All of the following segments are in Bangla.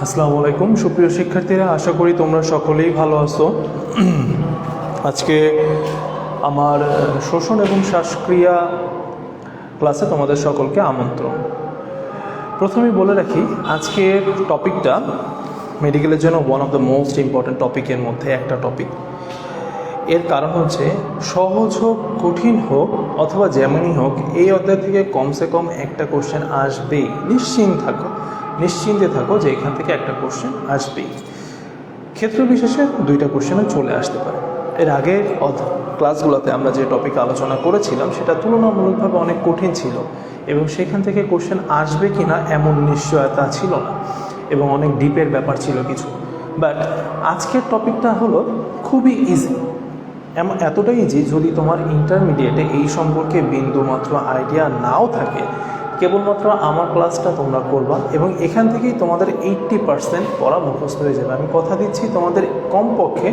আসসালামু আলাইকুম সুপ্রিয় শিক্ষার্থীরা, আশা করি তোমরা সকলেই ভালো আছো। আজকে আমার শ্বসন এবং শ্বাসক্রিয়া ক্লাসে তোমাদের সকলকে আমন্ত্রণ। প্রথমেই বলে রাখি, আজকের টপিকটা মেডিকেলের জন্য one of the most important টপিকের মধ্যে একটা টপিক। এর কারণ হচ্ছে, সহজ হোক কঠিন হোক অথবা যেমনই হোক, এই অধ্যায় থেকে কমসে কম একটা কোশ্চেন আসবেই। নিশ্চিন্তে থাকো যে এখান থেকে একটা কোশ্চেন আসবেই। ক্ষেত্র বিশেষে দুইটা কোশ্চেনও চলে আসতে পারে। এর আগের ক্লাসগুলোতে আমরা যে টপিক আলোচনা করেছিলাম সেটা তুলনামূলকভাবে অনেক কঠিন ছিল এবং সেখান থেকে কোশ্চেন আসবে কি না এমন নিশ্চয়তা ছিল না এবং অনেক ডিপের ব্যাপার ছিল কিছু। বাট আজকের টপিকটা হলো খুবই ইজি, এতটাই ইজি, যদি তোমার ইন্টারমিডিয়েটে এই সম্পর্কে বিন্দুমাত্র আইডিয়া নাও থাকে, কেবলমাত্র আমার ক্লাসটা তোমরা করবা এবং এখান থেকেই তোমাদের 80% পড়া মুখস্থ হয়ে যাবে। আমি কথা দিচ্ছি, তোমাদের কমপক্ষে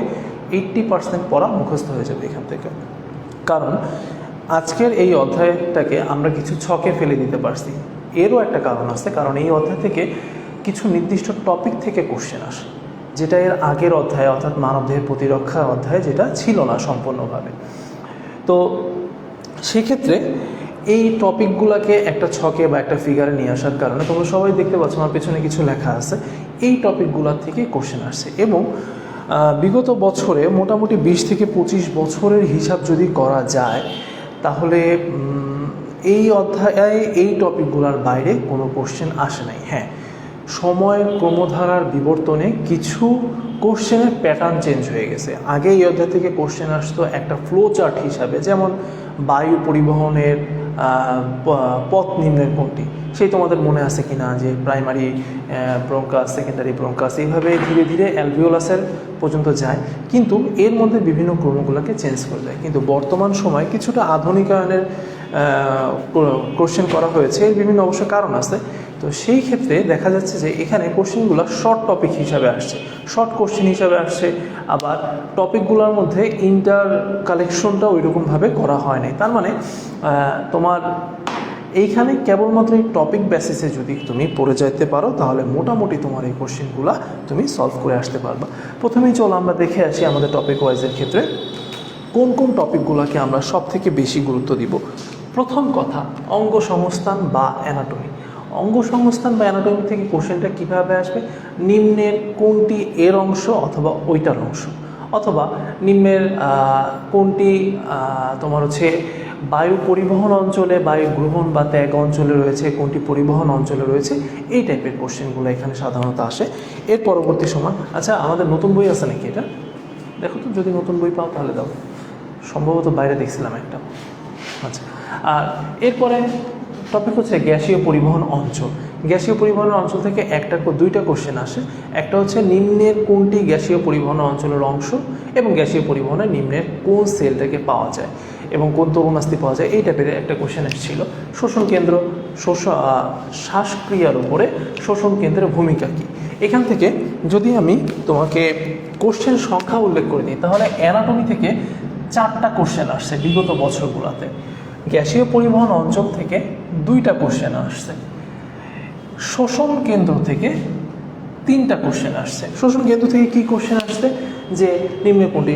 80% পড়া মুখস্থ হয়ে যাবে এখান থেকে। কারণ আজকের এই অধ্যায়টাকে আমরা কিছু ছকে ফেলে দিতে পারছি। এরও একটা কারণ আছে, কারণ এই অধ্যায় থেকে কিছু নির্দিষ্ট টপিক থেকে কোশ্চেন আসে, যেটা এর আগের অধ্যায় অর্থাৎ মানবদেহের প্রতিরক্ষা অধ্যায় যেটা ছিল না সম্পূর্ণভাবে। তো সেক্ষেত্রে এই টপিকগুলোকে একটা ছকে বা একটা ফিগারে নিয়ে আসার কারণে তোমরা সবাই দেখতে পাচ্ছ আমার পেছনে কিছু লেখা আছে, এই টপিকগুলোর থেকে কোশ্চেন আসছে। এবং বিগত বছরে মোটামুটি 20 থেকে 25 বছরের হিসাব যদি করা যায়, তাহলে এই অধ্যায়ে এই টপিকগুলোর বাইরে কোনো কোশ্চেন আসে নাই। হ্যাঁ, সময়ের ক্রমধারার বিবর্তনে কিছু কোশ্চেনের প্যাটার্ন চেঞ্জ হয়ে গেছে। আগে এই অধ্যায় থেকে কোশ্চেন আসতো একটা ফ্লো চার্ট হিসাবে, যেমন বায়ু পরিবহনের পথ নিম্নের কোনটি, সেই তোমাদের মনে আছে কি না, যে প্রাইমারি ব্রঙ্কাস, সেকেন্ডারি ব্রঙ্কাস, এইভাবে ধীরে ধীরে অ্যালভিওলাসের পর্যন্ত যায়, কিন্তু এর মধ্যে বিভিন্ন ক্রমগুলোকে চেঞ্জ করে দেয়। কিন্তু বর্তমান সময় কিছুটা আধুনিকায়নের কোশ্চেন করা হয়েছে, এর বিভিন্ন অবশ্য কারণ আছে। তো সেই ক্ষেত্রে দেখা যাচ্ছে যে এখানে কোশ্চেনগুলো শর্ট টপিক হিসাবে আসছে, শর্ট কোশ্চেন হিসাবে আসছে। আবার টপিকগুলোর মধ্যে ইন্টার কালেকশনটা ওইরকমভাবে করা হয় নাই। তার মানে তোমার এইখানে কেবলমাত্র এই টপিক বেসিসে যদি তুমি পড়ে যেতে পারো, তাহলে মোটামুটি তোমার এই কোশ্চেনগুলো তুমি সলভ করে আসতে পারবা। প্রথমেই চলো আমরা দেখে আসি আমাদের টপিক ওয়াইজের ক্ষেত্রে কোন কোন টপিকগুলোকে আমরা সব থেকে বেশি গুরুত্ব দিব। প্রথম কথা, অঙ্গ সংস্থান বা অ্যানাটমি। অঙ্গ সংস্থান বা অ্যানাটমি থেকে কোশ্চেনটা কীভাবে আসবে, নিম্নের কোনটি এর অংশ অথবা ওইটার অংশ, অথবা নিম্নের কোনটি তোমার হচ্ছে বায়ু পরিবহন অঞ্চলে, বায়ু গ্রহণ বা ত্যাগ অঞ্চলে রয়েছে, কোনটি পরিবহন অঞ্চলে রয়েছে, এই টাইপের কোশ্চেনগুলো এখানে সাধারণত আসে। এর পরবর্তী সময়, আচ্ছা আমাদের নতুন বই আছে নাকি, এটা দেখো তো, যদি নতুন বই পাও তাহলে দাও, সম্ভবত বাইরে দেখছিলাম একটা। আচ্ছা, আর এরপরে টপিক হচ্ছে গ্যাসীয় পরিবহন অঞ্চল। গ্যাসীয় পরিবহন অঞ্চল থেকে দুইটা কোশ্চেন আসে। একটা হচ্ছে নিম্নের কোনটি গ্যাসীয় পরিবহন অঞ্চলের অংশ এবং গ্যাসীয় পরিবহনে নিম্নের কোন সেলটাকে পাওয়া যায় এবং কোন তরুণাস্থি পাওয়া যায়, এই টাইপের একটা কোশ্চেন এসেছিল। শোষণ কেন্দ্র, শ্বাসক্রিয়ার উপরে শোষণ কেন্দ্রের ভূমিকা কী। এখান থেকে যদি আমি তোমাকে কোশ্চেন সংখ্যা উল্লেখ করে দিই, তাহলে অ্যানাটমি থেকে 4টা কোশ্চেন আসছে বিগত বছরগুলোতে। গ্যাসীয় পরিবহন অঞ্চল থেকে 2টা কোশ্চেন আসছে। শোষণ কেন্দ্র থেকে 3টা কোশ্চেন আসছে। শোষণ কেন্দ্র থেকে কি কোশ্চেন আসছে, যে নিম্নে কোনটি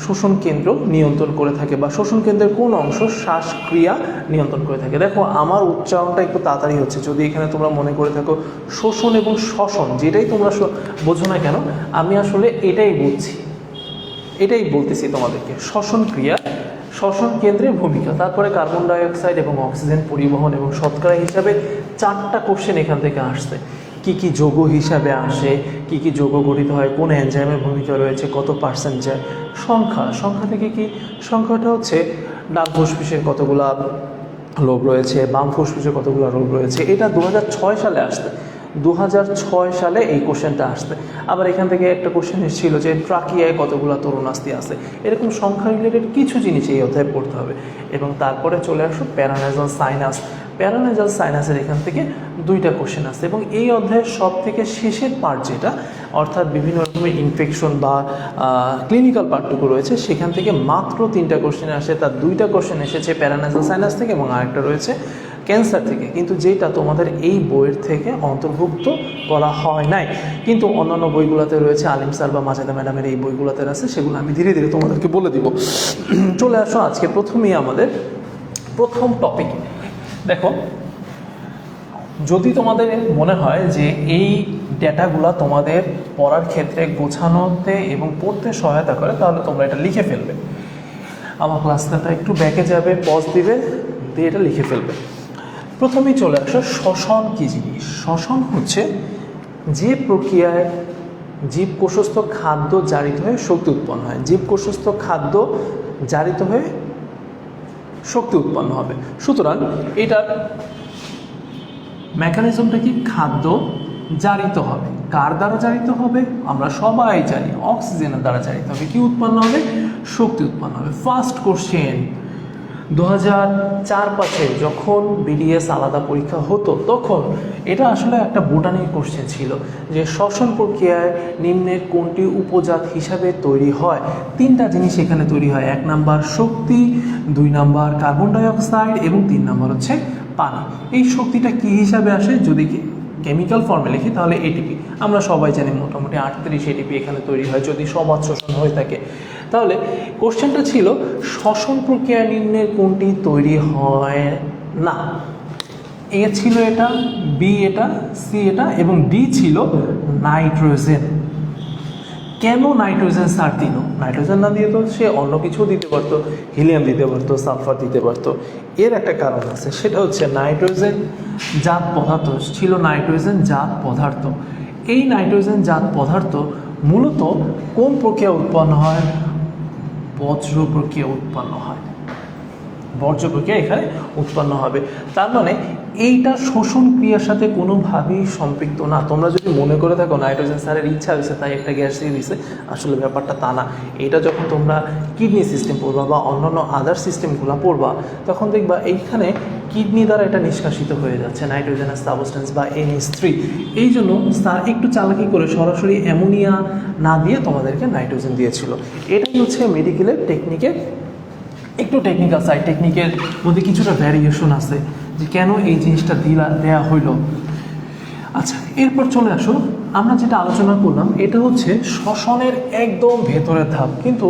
শোষণ কেন্দ্র নিয়ন্ত্রণ করে থাকে বা শোষণ কেন্দ্রের কোন অংশ শ্বাসক্রিয়া নিয়ন্ত্রণ করে থাকে। দেখো আমার উচ্চারণটা একটু তাড়াতাড়ি হচ্ছে, যদি এখানে তোমরা মনে করে থাকো শোষণ এবং শ্বসন, যেটাই তোমরা বোঝো না কেন, আমি আসলে এটাই বলতেছি তোমাদেরকে। শ্বসন ক্রিয়া, শ্বসন কেন্দ্রের ভূমিকা, তারপরে কার্বন ডাইঅক্সাইড এবং অক্সিজেন পরিবহন এবং শতকরা হিসাবে 4টা কোশ্চেন এখান থেকে আসছে। কি কি যৌগ হিসাবে আসে, কি কি যৌগ গঠিত হয়, কোন এনজাইমের ভূমিকা রয়েছে, কত পার্সেন্ট যায়। সংখ্যা থেকে কি, সংখ্যাটা হচ্ছে ডান ফুসফুসের কতগুলা লোব রয়েছে, বাম ফুসফুসের কতগুলো লোব রয়েছে। এটা 2006 সালে আসছে, 2006 সালে এই কোশ্চেনটা আসছে। আবার এখান থেকে একটা কোশ্চেন এসেছিল যে ট্রাকিয়ায় কতগুলো তরুণাস্থি আছে। এরকম সংখ্যা রিলেটেড কিছু জিনিস এই অধ্যায়ে পড়তে হবে। এবং তারপরে চলে আসো প্যারানেজাল সাইনাস। প্যারানেজাল সাইনাসের এখান থেকে 2টা কোশ্চেন আসছে। এবং এই অধ্যায়ের সব থেকে শেষের পার্ট যেটা, অর্থাৎ বিভিন্ন রকমের ইনফেকশন বা ক্লিনিক্যাল পার্টটুকু রয়েছে, সেখান থেকে মাত্র 3টা কোশ্চেন আসে। তার 2টা কোশ্চেন এসেছে প্যারানেজাল সাইনাস থেকে এবং আরেকটা রয়েছে ক্যান্সার থেকে, কিন্তু যেটা তোমাদের এই বইয়ের থেকে অন্তর্ভুক্ত করা হয় নাই, কিন্তু অন্যান্য বইগুলোতে রয়েছে, আলিম স্যার বা মাজেদা ম্যাডামের এই বইগুলোতে আছে, সেগুলো আমি ধীরে ধীরে তোমাদেরকে বলে দিব। চলে আসো আজকে প্রথমেই আমাদের প্রথম টপিক। দেখো, যদি তোমাদের মনে হয় যে এই ডেটাগুলো তোমাদের পড়ার ক্ষেত্রে গোছানোতে এবং পড়তে সহায়তা করে, তাহলে তোমরা এটা লিখে ফেলবে। আমার ক্লাসটা একটু ব্যাকে যাবে, পজ দিবে, দিয়ে এটা লিখে ফেলবে। প্রথমেই চলে আসো, শ্বসন কী জিনিস। শ্বসন হচ্ছে যে প্রক্রিয়ায় জীবকোষস্থ খাদ্য জারিত হয়ে শক্তি উৎপন্ন হয়। জীবকোষস্থ খাদ্য জারিত হয়ে শক্তি উৎপন্ন হবে। সুতরাং এটার মেকানিজমটা কি? খাদ্য জারিত হবে। কার দ্বারা জারিত হবে? আমরা সবাই জানি অক্সিজেনের দ্বারা জারিত হবে। কি উৎপন্ন হবে? শক্তি উৎপন্ন হবে। ফার্স্ট কোশ্চেন 2004-05 যখন বিডিএস আলাদা পরীক্ষা হতো, তখন এটা আসলে একটা বোটানিক কোশ্চেন ছিল যে শ্বসন প্রক্রিয়ায় নিম্নের কোনটি উপজাত হিসাবে তৈরি হয়। 3টা জিনিস এখানে তৈরি হয়। 1 নাম্বার শক্তি, 2 নাম্বার কার্বন ডাইঅক্সাইড এবং 3 নাম্বার হচ্ছে পানি। এই শক্তিটা কি হিসাবে আসে? যদি কেমিক্যাল ফর্মে লিখি তাহলে এটিপি। আমরা সবাই জানি মোটামুটি 38 এটিপি এখানে তৈরি হয় যদি সবাত শোষণ হয়ে থাকে। তাহলে কোশ্চেনটা ছিল শ্বসন প্রক্রিয়া নিম্নের কোনটি তৈরি হয় না। এ ছিল এটা, বি এটা, সি এটা এবং ডি ছিল নাইট্রোজেন। কেন নাইট্রোজেন স্যার দিল? নাইট্রোজেন না দিয়ে তো সে অন্য কিছু দিতে পারতো, হিলিয়াম দিতে পারতো, সালফার দিতে পারতো। এর একটা কারণ আছে, সেটা হচ্ছে নাইট্রোজেন জাত পদার্থ ছিল, নাইট্রোজেন জাত পদার্থ। এই নাইট্রোজেন জাত পদার্থ মূলত কোন প্রক্রিয়া উৎপন্ন হয়? বজ্র প্রক্রিয়া উৎপন্ন হয়। বর্জ্য প্রক্রিয়া এখানে উৎপন্ন হবে। তার মানে এইটা শোষণ ক্রিয়ার সাথে কোনোভাবেই সম্পৃক্ত না। তোমরা যদি মনে করে থাকো নাইট্রোজেন স্যারের ইচ্ছা হয়েছে তাই একটা গ্যাস দিয়ে দিয়েছে, আসলে ব্যাপারটা তা না। এটা যখন তোমরা কিডনি সিস্টেম পড়বা বা অন্যান্য আদার সিস্টেমগুলো পড়বা, তখন দেখবা এইখানে কিডনি দ্বারা এটা নিষ্কাশিত হয়ে যাচ্ছে নাইট্রোজেনাস সাবস্টেন্স বা NH3। এই জন্য স্যার একটু চালাকি করে সরাসরি অ্যামোনিয়া না দিয়ে তোমাদেরকে নাইট্রোজেন দিয়েছিল। এটাই হচ্ছে মেডিকেলের টেকনিকের একটু টেকনিক্যাল সাইড। টেকনিকের মধ্যে কিছুটা ভ্যারিয়েশন আছে যে কেন এই জিনিসটা দেয়া হইল। আচ্ছা, এরপর চলে আসো, আমরা যেটা আলোচনা করলাম এটা হচ্ছে শ্বসনের একদম ভেতরের ধাপ, কিন্তু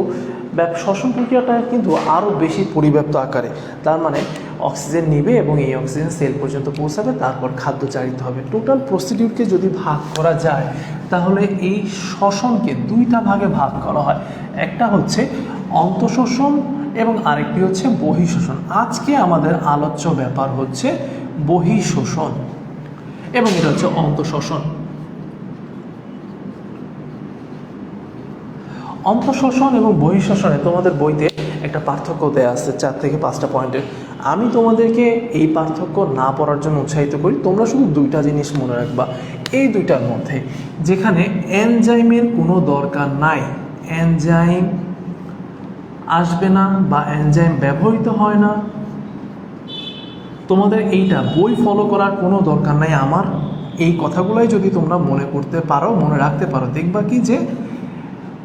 শ্বসন প্রক্রিয়াটা কিন্তু আরও বেশি পরিব্যাপ্ত আকারে। তার মানে অক্সিজেন নিবে এবং এই অক্সিজেন সেল পর্যন্ত পৌঁছাবে, তারপর খাদ্য জারিত হবে। টোটাল প্রসিডিউরকে যদি ভাগ করা যায় তাহলে এই শ্বসনকে 2টা ভাগে ভাগ করা হয়। একটা হচ্ছে অন্তঃশোষণ এবং আরেকটি হচ্ছে বহিঃশোষণ। আজকে আমাদের আলোচ্য ব্যাপার হচ্ছে বহিঃশোষণ এবং এটা হচ্ছে অন্তঃশোষণ। অন্তঃশোষণ এবং বহিঃশোষণে তোমাদের বইতে একটা পার্থক্য দেয়া আছে 4 থেকে 5টা পয়েন্টের। আমি তোমাদেরকে এই পার্থক্য না পড়ার জন্য উৎসাহিত করি। তোমরা শুধু 2টা জিনিস মনে রাখবা। এই 2টার মধ্যে যেখানে এনজাইমের কোনো দরকার নাই, এনজাইম আসবে না বা এনজাইম ব্যবহৃত হয় না, তোমাদের এইটা বই ফলো করার কোনো দরকার নাই। আমার এই কথাগুলোই যদি তোমরা মনে করতে পারো, মনে রাখতে পারো, দেখবা কি যে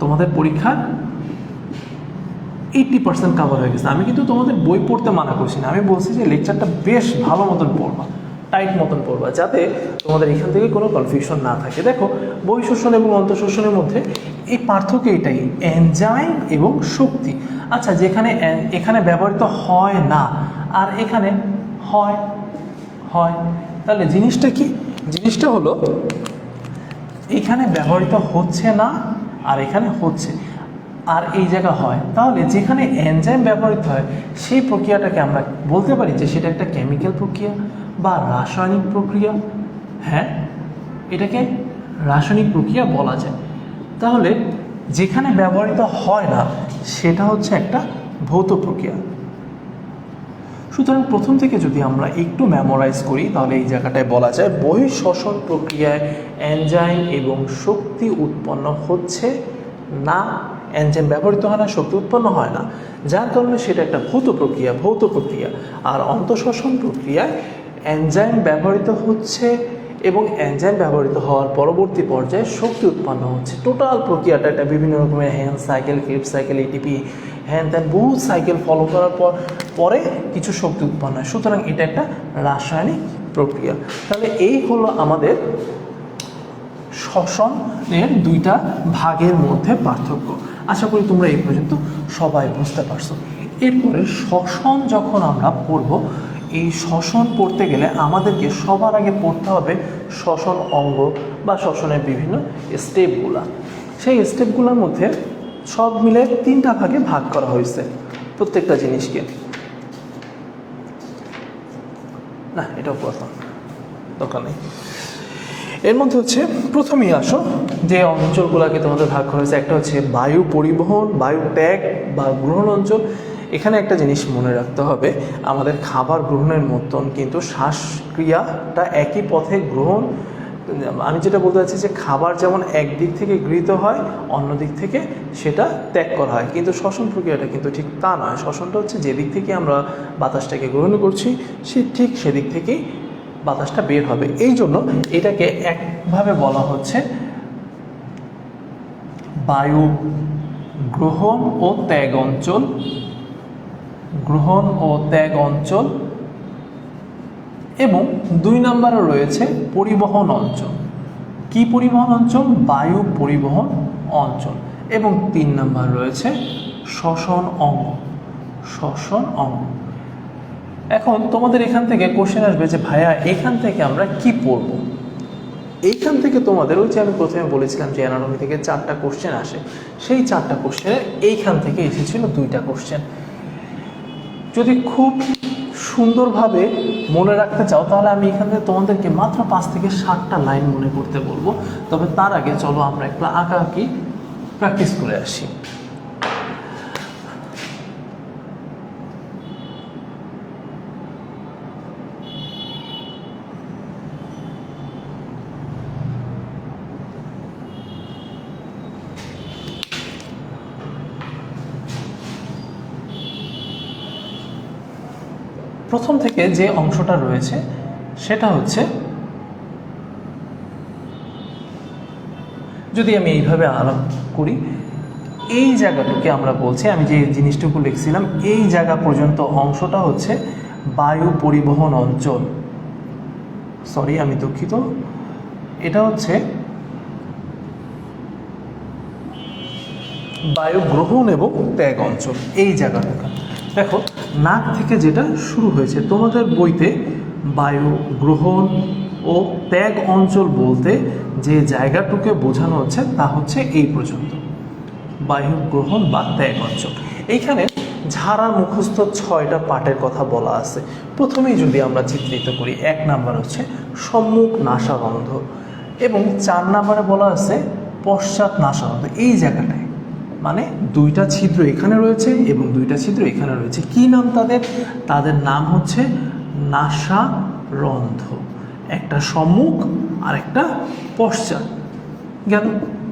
তোমাদের পরীক্ষার 80% কাভার হয়ে গেছে। আমি কিন্তু তোমাদের বই পড়তে মানা করছি না, আমি বলছি যে লেকচারটা বেশ ভালো মতন পড়বা, টাইট মতন পড়বা, যাতে তোমাদের এখান থেকে কোনো কনফিউশন না থাকে। দেখো, বহিঃশোষণ এবং অন্তঃশোষণের মধ্যে এই পার্থক্য এটাই, এনজাইম এবং শক্তি। আচ্ছা, যেখানে এখানে ব্যবহৃত হয় না আর এখানে হয়, তাহলে জিনিসটা কি? জিনিসটা হলো এখানে ব্যবহৃত হচ্ছে না আর এখানে হচ্ছে, আর এই জায়গা হয়। তাহলে যেখানে এনজাইম ব্যবহৃত হয় সেই প্রক্রিয়াটাকে আমরা বলতে পারি যে সেটা একটা কেমিক্যাল প্রক্রিয়া বা রাসায়নিক প্রক্রিয়া। হ্যাঁ, এটাকে রাসায়নিক প্রক্রিয়া বলা যায়। তাহলে যেখানে ব্যবহৃত হয় না সেটা হচ্ছে একটা ভৌত প্রক্রিয়া। সুতরাং প্রথম থেকে যদি আমরা একটু মেমোরাইজ করি তাহলে এই জায়গাটায় বলা যায় বহিঃশ্বসন প্রক্রিয়ায় এনজাইম এবং শক্তি উৎপন্ন হচ্ছে না, এনজাইম ব্যবহৃত হয় না, শক্তি উৎপন্ন হয় না, যার কারণে সেটা একটা ভৌত প্রক্রিয়া। আর অন্তঃশ্বসন প্রক্রিয়ায় এনজাইম ব্যবহৃত হচ্ছে এবং এনজাইম ব্যবহৃত হওয়ার পরবর্তী পর্যায়ে শক্তি উৎপন্ন হচ্ছে। টোটাল প্রক্রিয়াটা একটা বিভিন্ন রকমের hand cycle, Cripps cycle, ATP, হ্যান ত্যান বহু সাইকেল ফলো করার পরে কিছু শক্তি উৎপন্ন হয়। সুতরাং এটা একটা রাসায়নিক প্রক্রিয়া। তাহলে এই হলো আমাদের শ্বসনের দুইটা ভাগের মধ্যে পার্থক্য। আশা করি তোমরা এই পর্যন্ত সবাই বুঝতে পারছো। এরপরে শ্বসন যখন আমরা পড়ব, এই শ্বসন পড়তে গেলে আমাদেরকে সবার আগে পড়তে হবে শ্বসন অঙ্গ বা শ্বসনের বিভিন্ন স্টেপগুলা। সেই স্টেপগুলোর মধ্যে সব মিলে 3টা ভাগে ভাগ করা হয়েছে প্রত্যেকটা জিনিসকে। না, এটাও প্রথম দরকার নেই। এর মধ্যে হচ্ছে প্রথমেই আসো যে অঞ্চলগুলোকে তোমাদের ভাগ করা হয়েছে, একটা হচ্ছে বায়ু পরিবহন, বায়ু ত্যাগ বা গ্রহণ অঞ্চল। এখানে একটা জিনিস মনে রাখতে হবে, আমাদের খাবার গ্রহণের মতন কিন্তু শ্বাসক্রিয়াটা একই পথে গ্রহণ। আমি যেটা বলতে চাচ্ছি যে খাবার যেমন একদিক থেকে গৃহীত হয়, অন্য দিক থেকে সেটা ত্যাগ করা হয়, কিন্তু শ্বসন প্রক্রিয়াটা কিন্তু ঠিক তা নয়। শ্বসনটা হচ্ছে যেদিক থেকে আমরা বাতাসটাকে গ্রহণ করছি ঠিক সেদিক থেকেই বাতাসটা বের হবে। এই জন্য এটাকে একভাবে বলা হচ্ছে বায়ু গ্রহণ ও ত্যাগ অঞ্চল, গ্রহণ ও ত্যাগ অঞ্চল। এবং 2 নম্বরে রয়েছে পরিবহন অঞ্চল। কি পরিবহন অঞ্চল? বায়ু পরিবহন অঞ্চল। এবং 3 নম্বর রয়েছে শ্বসন অঙ্গ, শ্বসন অঙ্গ। এখন তোমাদের এখান থেকে কোশ্চেন আসবে যে ভাইয়া এখান থেকে আমরা কি পড়ব? এইখান থেকে তোমাদের ওই যে আমি প্রথমে বলেছিলাম যে অ্যানাটমি থেকে 4টা কোশ্চেন আসে, সেই 4টা কোশ্চেনের এইখান থেকে এসেছিল 2টা কোশ্চেন। যদি খুব সুন্দরভাবে মনে রাখতে চাও তাহলে আমি এখান থেকে তোমাদেরকে মাত্র 5 থেকে 7টা লাইন মনে করতে বলবো। তবে তার আগে চলো আমরা একটু আঁকাআঁকি প্র্যাকটিস করে আসি। প্রথম থেকে যে অংশটা রয়েছে সেটা হচ্ছে, যদি আমি এইভাবে আলাপ করি, এই জায়গাটুকে আমরা বলছি, আমি যে জিনিসটুকু লিখছিলাম এই জায়গা পর্যন্ত অংশটা হচ্ছে বায়ু পরিবহন অঞ্চল। সরি, আমি দুঃখিত, এটা হচ্ছে বায়ু গ্রহণ এবং ত্যাগ অঞ্চল। এই জায়গাটুকু দেখো, নাক থেকে যেটা শুরু হয়েছে তোমাদের বইতে বায়ু গ্রহণ ও ত্যাগ অঞ্চল বলতে যে জায়গাটুকে বোঝানো হচ্ছে তা হচ্ছে এই পর্যন্ত বায়ু গ্রহণ বা ত্যাগ অঞ্চল। এইখানে ঝাড়া মুখস্থ 6টা পার্টের কথা বলা আছে। প্রথমেই যদি আমরা চিত্রিত করি, 1 নাম্বার হচ্ছে সম্মুখ নাসারন্ধ্র এবং 4 নাম্বারে বলা আছে পশ্চাৎ নাসারন্ধ্র। এই জায়গাটায় মানে 2টা ছিদ্র এখানে রয়েছে এবং 2টা ছিদ্র এখানে রয়েছে। কি নাম তাদের? তাদের নাম হচ্ছে নাসারন্ধ্র। একটা সম্মুখ আর একটা পশ্চাৎ। গেল।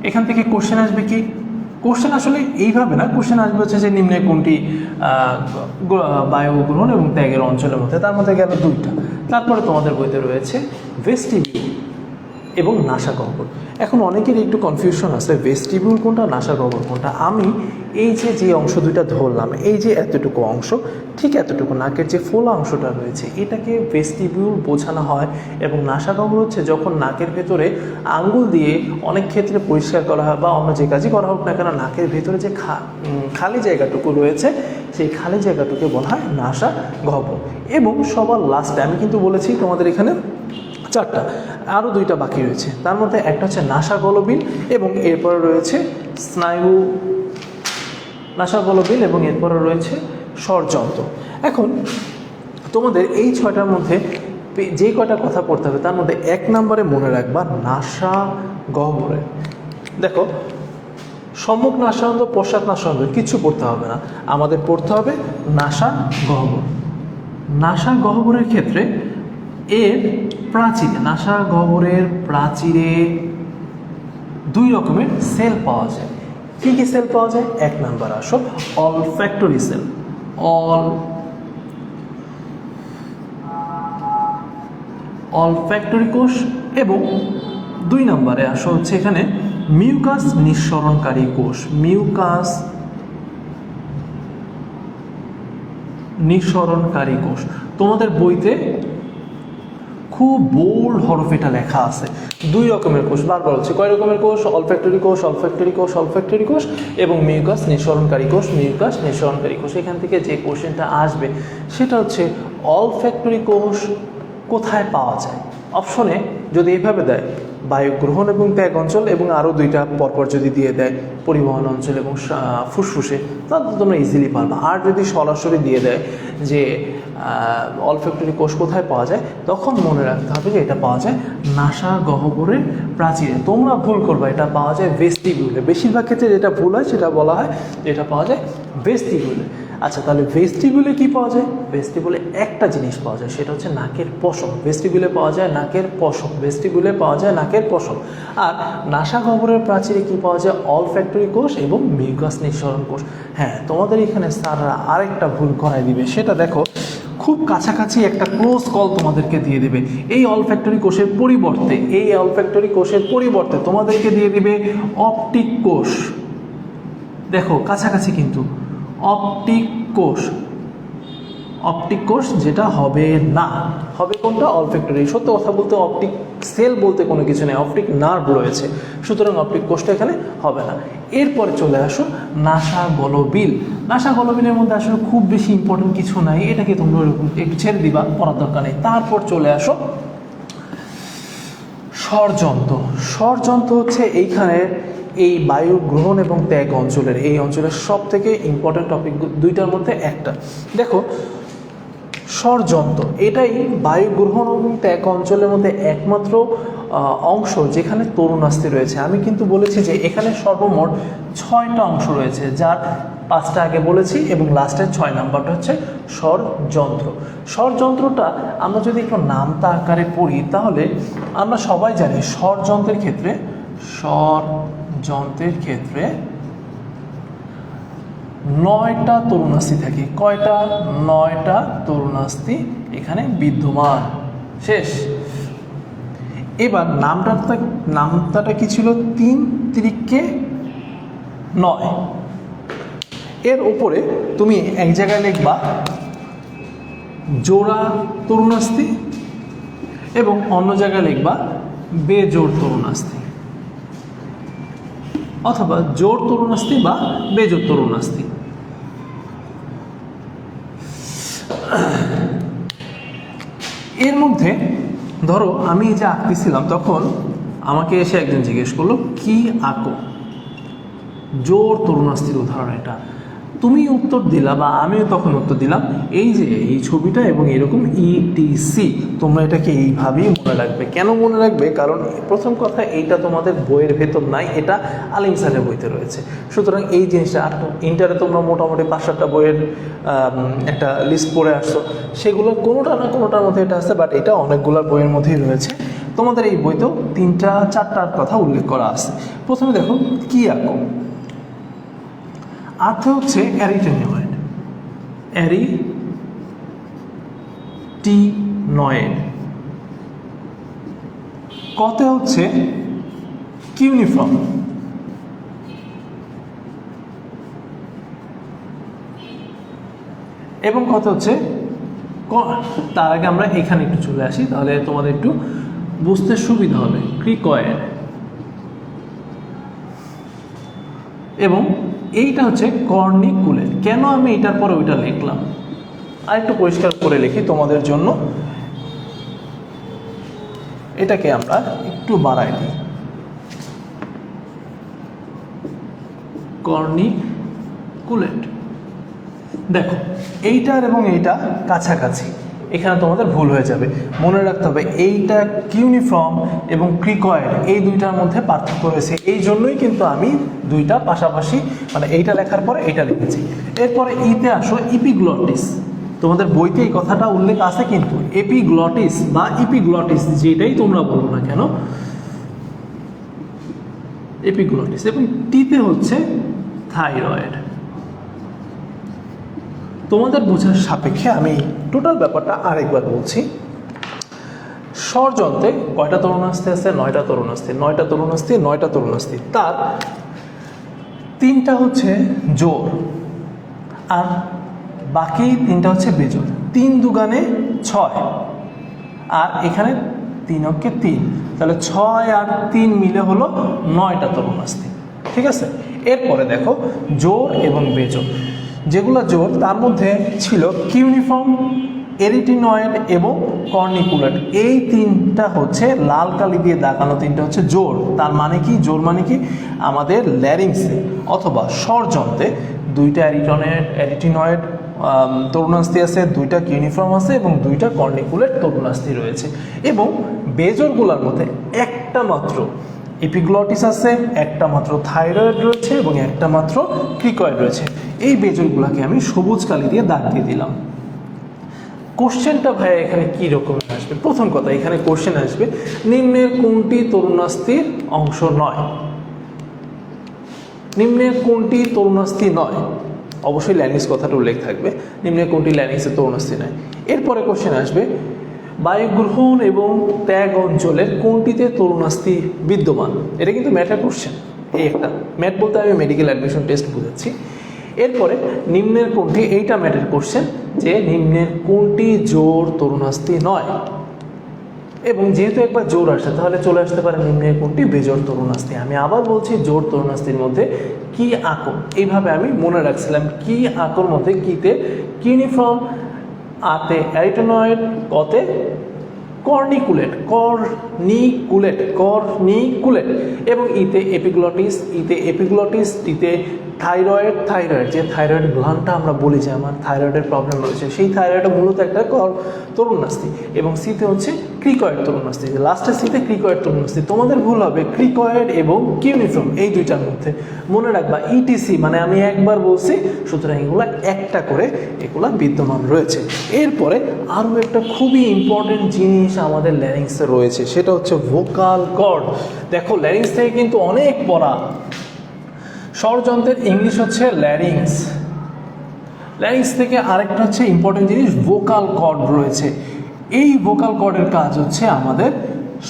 এখান থেকে কোশ্চেন আসবে কি? কোশ্চেন আসলে এইভাবে না, কোশ্চেন আসবে হচ্ছে যে নিম্নে কোনটি বায়ু গ্রহণ এবং ত্যাগের অঞ্চলের মধ্যে, তার মধ্যে গেল 2টা। তারপরে তোমাদের বইতে রয়েছে ভেস্টিবিউল এবং নাসাগহ্বর। এখন অনেকের একটু কনফিউশন আছে, ভেস্টিবিউল কোনটা, নাসাগহ্বর কোনটা। আমি এই যে অংশ 2টা ধরলাম, এই যে এতটুকু অংশ, ঠিক এতটুকু নাকের যে ফোলা অংশটা রয়েছে এটাকে ভেস্টিবিউল বোঝানো হয়। এবং নাসাগহ্বর হচ্ছে যখন নাকের ভেতরে আঙ্গুল দিয়ে অনেক ক্ষেত্রে পরিষ্কার করা হয় বা অন্য যে কাজই করা হোক না কেন, নাকের ভেতরে যে খালি জায়গাটুকু রয়েছে সেই খালি জায়গাটুকে বলা হয় নাসাগহ্বর। এবং সবার লাস্টে আমি কিন্তু বলেছি তোমাদের এখানে 4টা, আরও 2টা বাকি রয়েছে। তার মধ্যে একটা হচ্ছে নাসাগলবিল এবং এরপরে রয়েছে স্নায়ু, নাসাগলবিল এবং এরপরে রয়েছে স্বরযন্ত্র। এখন তোমাদের এই 6টার মধ্যে যে কয়টা কথা পড়তে হবে তার মধ্যে 1 নম্বরে মনে রাখবা নাসাগহ্বরের। দেখো, সম্মুখ নাসারন্ধ্র, পশ্চাৎ নাসারন্ধ্র কিচ্ছু পড়তে হবে না, আমাদের পড়তে হবে নাসাগহ্বর। নাসাগহ্বরের ক্ষেত্রে এর প্রাচীরে, নাসাগহ্বরের প্রাচীরে 2 রকমের সেল পাওয়া যায়। কি কি সেল পাওয়া যায়? 1 নাম্বার আসো অলফ্যাক্টরি সেল। অলফ্যাক্টরি কোষ, এবং 2 নম্বরে আসা হচ্ছে এখানে মিউকাস নিঃসরণকারী কোষ। মিউকাস নিঃসরণকারী কোষ। তোমাদের বইতে খুব বোল্ড হরফে এটা লেখা আছে। 2 রকমের কোষ, বারবার হচ্ছে কয় রকমের কোষ? অলফ্যাক্টরি কোষ, অলফ্যাক্টরি কোষ, অলফ্যাক্টরি কোষ এবং মিউকাস নিঃসরণকারী কোষ, মিউকাস নিঃসরণকারী কোষ। এখান থেকে যে কোশ্চেনটা আসবে সেটা হচ্ছে অলফ্যাক্টরি কোষ কোথায় পাওয়া যায়। অপশনে যদি এইভাবে দেয় বায়ু গ্রহণ এবং ত্যাগ অঞ্চল, এবং আরও 2টা পরপর যদি দিয়ে দেয় পরিবহন অঞ্চল এবং ফুসফুসে, তাহলে তোমরা ইজিলি পারবা। আর যদি সরাসরি দিয়ে দেয় যে অলফ্যাক্টরি কোষ কোথায় পাওয়া যায়, তখন মনে রাখতে হবে যে এটা পাওয়া যায় নাসা গহ্বরের প্রাচীরে। তোমরা ভুল করবা, এটা পাওয়া যায় ভেস্টিবিউলে। বেশিরভাগ ক্ষেত্রে যেটা ভুল হয় সেটা বলা হয় যে এটা পাওয়া যায় ভেস্টিবিউলে। আচ্ছা, তাহলে ভেস্টিবিউলে কি পাওয়া যায়? ভেস্টিবিউলে একটা জিনিস পাওয়া যায়, সেটা হচ্ছে নাকের পশম। ভেস্টিবিউলে পাওয়া যায় নাকের পশম, ভেস্টিবিউলে পাওয়া যায় নাকের পশম। আর নাসা গহ্বরের প্রাচীরে কি পাওয়া যায়? অলফ্যাক্টরি কোষ এবং মিউকাস নিঃসরণ কোষ। হ্যাঁ, তোমাদের এখানে স্যাররা আরেকটা ভুল করাই দিবে, সেটা দেখো, খুব কাছাকাছি একটা ক্লোজ কল তোমাদেরকে দিয়ে দেবে। এই অলফ্যাক্টরি কোষের পরিবর্তে তোমাদেরকে দিয়ে দিবে অপটিক কোষ। দেখো কাছাকাছি, কিন্তু অপটিক কোষ যেটা হবে না, হবে কোনটা? অলফ্যাক্টরি। সত্য কথা বলতে অপটিক সেল বলতে কোনো কিছু নেই, অপটিক নার্ভ রয়েছে, সুতরাং অপটিক কোষটা এখানে হবে না। এরপরে চলে আসো নাসা গলবিল। নাসা গলবিলের মধ্যে আসলে খুব বেশি ইম্পর্টেন্ট কিছু নাই, এটাকে তোমরা এরকম একটু ছেড়ে দিবা, পড়ার দরকার নেই। তারপর চলে আসো ষড়যন্ত্র। ষড়যন্ত্র হচ্ছে এইখানে এই বায়ু গ্রহণ এবং ত্যাগ অঞ্চলের, এই অঞ্চলের সব থেকে ইম্পর্টেন্ট টপিক 2টার মধ্যে একটা। দেখো ষড়যন্ত্র এটাই বায়ু গ্রহণ এবং ত্যাগ অঞ্চলের মধ্যে একমাত্র অংশ যেখানে তরুণাস্থি রয়েছে। আমি কিন্তু বলেছি যে এখানে সর্বমোট 6টা অংশ রয়েছে, যার 5টা আগে বলেছি, এবং লাস্টের 6 নাম্বারটা হচ্ছে ষড়যন্ত্র। ষড়যন্ত্রটা আমরা যদি একটু নামতা আকারে পড়ি, তাহলে আমরা সবাই জানি ষড়যন্ত্রের ক্ষেত্রে 9টা তরুণাস্থি থাকে। কয়টা? 9টা তরুণাস্থি এখানে বিদ্যমান। শেষ। এবার নামটাটা কি ছিল? 3 তিরিকে 9। এর উপরে তুমি এক জায়গায় লিখবা জোড়া তরুণাস্থি, এবং অন্য জায়গায় লিখবা বেজোড় তরুণাস্থি, অথবা জোড় তরুণাস্থি বা বেজোড় তরুণাস্থি। এর মধ্যে ধরো আমি যে আঁকতেছিলাম, তখন আমাকে এসে একজন জিজ্ঞেস করলো কি আঁকো, জোড় তরুণাস্থির উদাহরণ এটা। তুমি উত্তর দিলা বা আমিও তখন উত্তর দিলাম এই যে এই ছবিটা এবং এরকম ইটিসি। তোমরা এটাকে এইভাবেই মনে রাখবে। কেন মনে রাখবে? কারণ প্রথম কথা, এইটা তোমাদের বইয়ের ভেতর নাই, এটা আলিম স্যারের বইতে রয়েছে। সুতরাং এই জিনিসটা, আর ইন্টারে তোমরা মোটামুটি 5-7টা বইয়ের একটা লিস্ট পড়ে আসছো, সেগুলো কোনোটা না কোনোটার মধ্যে এটা আছে, বাট এটা অনেকগুলো বইয়ের মধ্যেই রয়েছে। তোমাদের এই বইতেও 3-4টার কথা উল্লেখ করা আছে। প্রথমে দেখো কি আঁকো। আর্থ হচ্ছে অ্যারিটেনয়েড, কতে হচ্ছে কিউনিফর্ম, এবং কত হচ্ছে, তার আগে আমরা এখানে একটু চলে আসি, তাহলে তোমাদের একটু বুঝতে সুবিধা হবে। ক্রিকয়েড, এবং এইটা হচ্ছে কর্নিকুলেট। কেন আমি এটার পরে ওইটা লিখলাম, আর একটু পরিষ্কার করে লিখি তোমাদের জন্য। এটাকে আমরা একটু বাড়াই দিই, কর্নিকুলেট। দেখো এইটার এবং এইটা কাছাকাছি, এখানে তোমাদের ভুল হয়ে যাবে। মনে রাখতে হবে এইটা কিউনিফর্ম এবং ক্রিকয়েড, এই 2টার মধ্যে পার্থক্য রয়েছে। এই জন্যই কিন্তু আমি 2টা পাশাপাশি, মানে এইটা লেখার পরে এইটা লিখেছি। এরপরে ইতে আসো, ইপিগ্লটিস। তোমাদের বইতে এই কথাটা উল্লেখ আছে, কিন্তু এপিগ্লটিস বা ইপিগ্লটিস যেটাই তোমরা বলো না কেন, এপিগ্লটিস। এবং টিতে হচ্ছে থাইরয়েড। তোমাদের বোঝার সাপেক্ষে আমি টোটাল ব্যাপারটা আরেকবার বলছি। ষড়যন্ত্রে কয়টা তরুণাস্থি আছে? 9টা তরুণাস্থি। 9টা তরুণাস্থি, 9টা তরুণাস্থি। তার 3টা হচ্ছে জোড় আর বাকি 3টা হচ্ছে বেজোড়। 3 দুগানে 6 আর এখানে 3 অক্ষে 3, তাহলে 6 আর 3 মিলে হলো 9টা তরুণাস্থি। ঠিক আছে, এরপরে দেখো জোড় এবং বেজোড়। যেগুলো জোড় তার মধ্যে ছিল কিউনিফর্ম, এরিটিনয়েড এবং কর্নিকুলেট। এই 3টা হচ্ছে লাল কালি দিয়ে দেখানো 3টা হচ্ছে জোড়। তার মানে কি? জোড় মানে কি? আমাদের ল্যারিংসে অথবা ষড়যন্ত্রে 2টা এরিটিনয়েড তরুণাস্থি আছে, 2টা কিউনিফর্ম আছে এবং 2টা কর্নিকুলেট তরুণাস্থি রয়েছে। এবং বেজোড়গুলোর মধ্যে একটা মাত্র এপিগ্লটিস আছে, একটা মাত্র থাইরয়েড রয়েছে এবং একটা মাত্র ক্রিকয়েড রয়েছে। এই বেজোড়গুলোকে আমি সবুজ কালি দিয়ে দাগ দিয়ে দিলাম। কোশ্চেনটা ভাইয়া এখানে কি রকম আসবে? প্রথম কথা, এখানে কোশ্চেন আসবে নিম্নের কোনটি তরুণাস্থির অংশ নয়? নিম্নের কোনটি তরুণাস্থি নয়? অবশ্যই ল্যারিংস কথাটা উল্লেখ থাকবে, নিম্নের কোনটি ল্যারিংসের তরুণাস্থি নয়। এরপরে কোশ্চেন আসবে বায়ুগ্রহণ এবং ত্যাগ অঞ্চলের কোনটিতে তরুণাস্থি বিদ্যমান? এটা কিন্তু ম্যাথের কোশ্চেন। এই একটা ম্যাথ বলতে আমি মেডিকেল অ্যাডমিশন টেস্ট বুঝাচ্ছি। এরপরে নিম্নের কোনটি, এইটা ম্যাথের কোশ্চেন, যে নিম্নের কোনটি জোড় তরুণাস্থি নয়? এবং যেহেতু একবার জোড় আসে তাহলে চলে আসতে পারে নিম্নের কোনটি বেজোড় তরুণাস্থি। আমি আবার বলছি জোড় তরুণাস্থির মধ্যে কি আকর, এইভাবে আমি মনে রাখছিলাম। কি আকর মধ্যে কিতে কিউনিফর্ম, আতে এরিটিনয়েড, কতে কর্নিকুলেট এবং ইতে এপিগ্লটিস, টিতে থাইরয়েড, যে থাইরয়েড গ্ল্যান্ডটা আমরা বলি যে আমার থাইরয়েডের প্রবলেম রয়েছে, সেই থাইরয়েডটা মূলত একটা তরুণাস্থি। এবং সিতে হচ্ছে ক্রিকয়েড তরুণাস্থি, লাস্টে সিতে ক্রিকয়েড তরুণাস্থি। তোমাদের ভুল হবে ক্রিকয়েড এবং কিউনিফর্ম, এই দুইটার মধ্যে। মনে রাখবা ইটিসি মানে আমি একবার বলছি, সুতরাং এগুলো একটা করে এগুলা বিদ্যমান রয়েছে। এরপরে আরও একটা খুবই ইম্পর্টেন্ট জিনিস আমাদের ল্যারিংসে রয়েছে, সেটা হচ্ছে ভোকাল কর্ড। দেখো ল্যারিংস থেকে কিন্তু অনেক পড়া। ষড়যন্ত্রের ইংলিশ হচ্ছে ল্যারিংস। ল্যারিংস থেকে আরেকটা হচ্ছে ইম্পর্টেন্ট জিনিস ভোকাল কর্ড রয়েছে। এই ভোকাল কর্ডের কাজ হচ্ছে আমাদের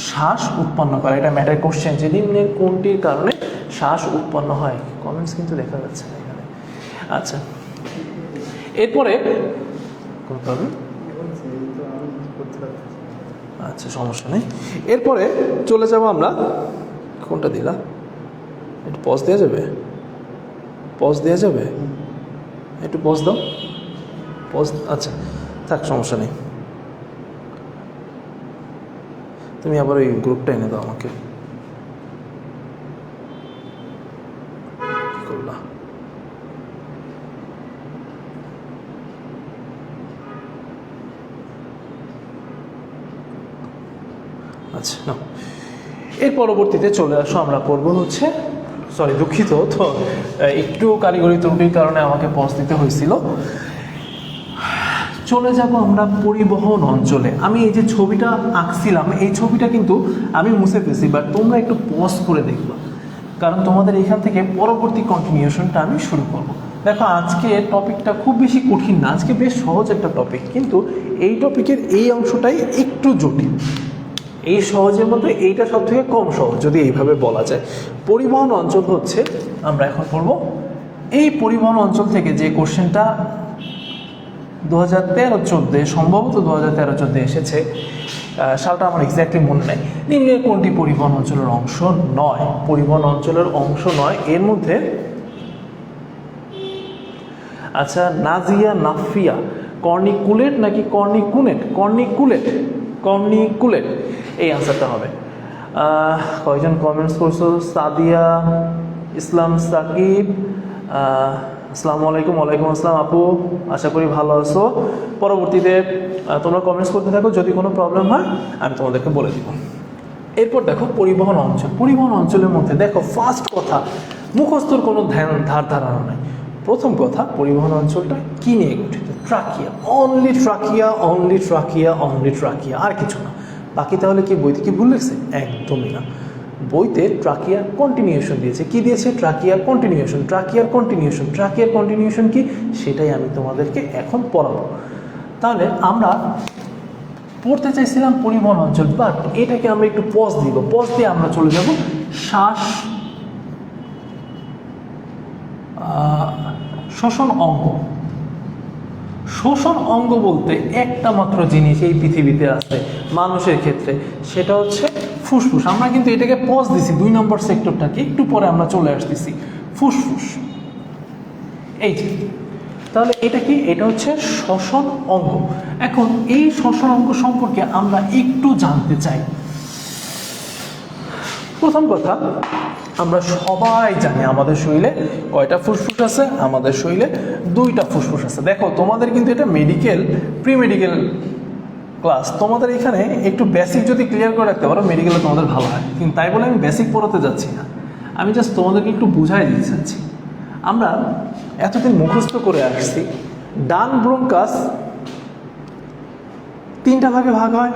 শ্বাস উৎপন্ন করা। এটা ম্যাটার কোশ্চেন, যে নিম্নের কোনটির কারণে শ্বাস উৎপন্ন হয়? কমেন্টস কিন্তু দেখা যাচ্ছে না এখানে। আচ্ছা, এরপরে আচ্ছা সমস্যা নেই। এরপরে চলে যাব আমরা, কোনটা দিলা? একটু পজ দেওয়া যাবে? একটু পজ দাও, আচ্ছা থাক, সমস্যা নেই। তুমি আবার ওই গ্রুপটা এনে দাও আমাকে। কি করলা? আচ্ছা না, এর পরবর্তীতে চলে আসো, আমরা করব হচ্ছে, সরি দুঃখিত, তো একটু কারিগরি ত্রুটির কারণে আমাকে পজ দিতে হয়েছিল। চলে যাব আমরা পরিবহন অঞ্চলে। আমি এই যে ছবিটা আঁকছিলাম, এই ছবিটা কিন্তু আমি মুছে ফেলছি, বাট তোমরা একটু পজ করে দেখবা, কারণ তোমাদের এখান থেকে পরবর্তী কন্টিনিউশনটা আমি শুরু করব। দেখো আজকে টপিকটা খুব বেশি কঠিন না, আজকে বেশ সহজ একটা টপিক, কিন্তু এই টপিকের এই অংশটাই একটু জটিল। এই সহজের মধ্যে এইটা সব থেকে কম সহজ, যদি এইভাবে বলা যায়। পরিবহন অঞ্চল হচ্ছে, আমরা এখন পড়ব এই পরিবহন অঞ্চল থেকে যে কোশ্চেনটা 2013-14 সম্ভবত 2013-14 এসেছে, সালটা আমার এক্স্যাক্টলি মনে নেই। নিম্নের কোনটি পরিবহন অঞ্চলের অংশ নয়? পরিবহন অঞ্চলের অংশ নয় এর মধ্যে, আচ্ছা নাজিয়া নাফিয়া, কর্নিকুলেট নাকি কর্নিকুনেট? কর্নিকুলেট এই আনসারটা হবে। কয়েকজন কমেন্টস করছো, সাদিয়া ইসলাম সাকিব, আসসালামু আলাইকুম। ওয়ালাইকুম আসসালাম আপু, আশা করি ভালো আছো। পরবর্তীতে তোমরা কমেন্টস করতে থাকো, যদি কোনো প্রবলেম হয় আমি তোমাদেরকে বলে দিব। এরপর দেখো পরিবহন অঞ্চলের মধ্যে দেখো ফার্স্ট কথা, মুখস্থর কোনো ধার ধারণা নাই। প্রথম কথা, পরিবহন অঞ্চলটা কি নিয়ে গঠিত? ট্রাকিয়া, অনলি ট্রাকিয়া, আর কিছু না। বাকি তাহলে কি বইতে কি ভুল লিখছে? একদমই না, বইতে ট্রাকিয়ার কন্টিনিউশন দিয়েছে। কি দিয়েছে? ট্রাকিয়ার কন্টিনিউশন কি সেটাই আমি তোমাদেরকে এখন পড়াবো। তাহলে আমরা পড়তে চাইছিলাম পরিবহন অঞ্চল, বাট এটাকে আমরা একটু পজ দিব, পজ দিয়ে আমরা চলে যাব শ্বাস শ্বসন অঙ্গ। শ্বসন অঙ্গ বলতে একটা মাত্র জিনিস এই পৃথিবীতে আছে মানুষের ক্ষেত্রে, সেটা হচ্ছে ফুসফুস। আমরা কিন্তু এটাকে পজ দিছি 2 নম্বর সেক্টরটাকে, একটু পরে আমরা চলে আসতেছি ফুসফুস। এই যে তাহলে এটা কি, এটা হচ্ছে শ্বসন অঙ্গ। এখন এই শ্বসন অঙ্গ সম্পর্কে আমরা একটু জানতে চাই। প্রথম কথা, আমরা সবাই জানি আমাদের শরীরে কয়টা ফুসফুস আছে? আমাদের শরীরে 2টা ফুসফুস আছে। দেখো তোমাদের কিন্তু এটা মেডিকেল, প্রি মেডিকেল ক্লাস, তোমাদের এখানে একটু বেসিক যদি ক্লিয়ার করে রাখতে পারো মেডিকেলে তোমাদের ভালো হয়, কিন্তু তাই বলে আমি বেসিক পড়াতে যাচ্ছি না, আমি জাস্ট তোমাদেরকে একটু বুঝাই দিতে চাচ্ছি। আমরা এতদিন মুখস্থ করে আসছি ডান ব্রঙ্কাস 3টা ভাগে ভাগ হয়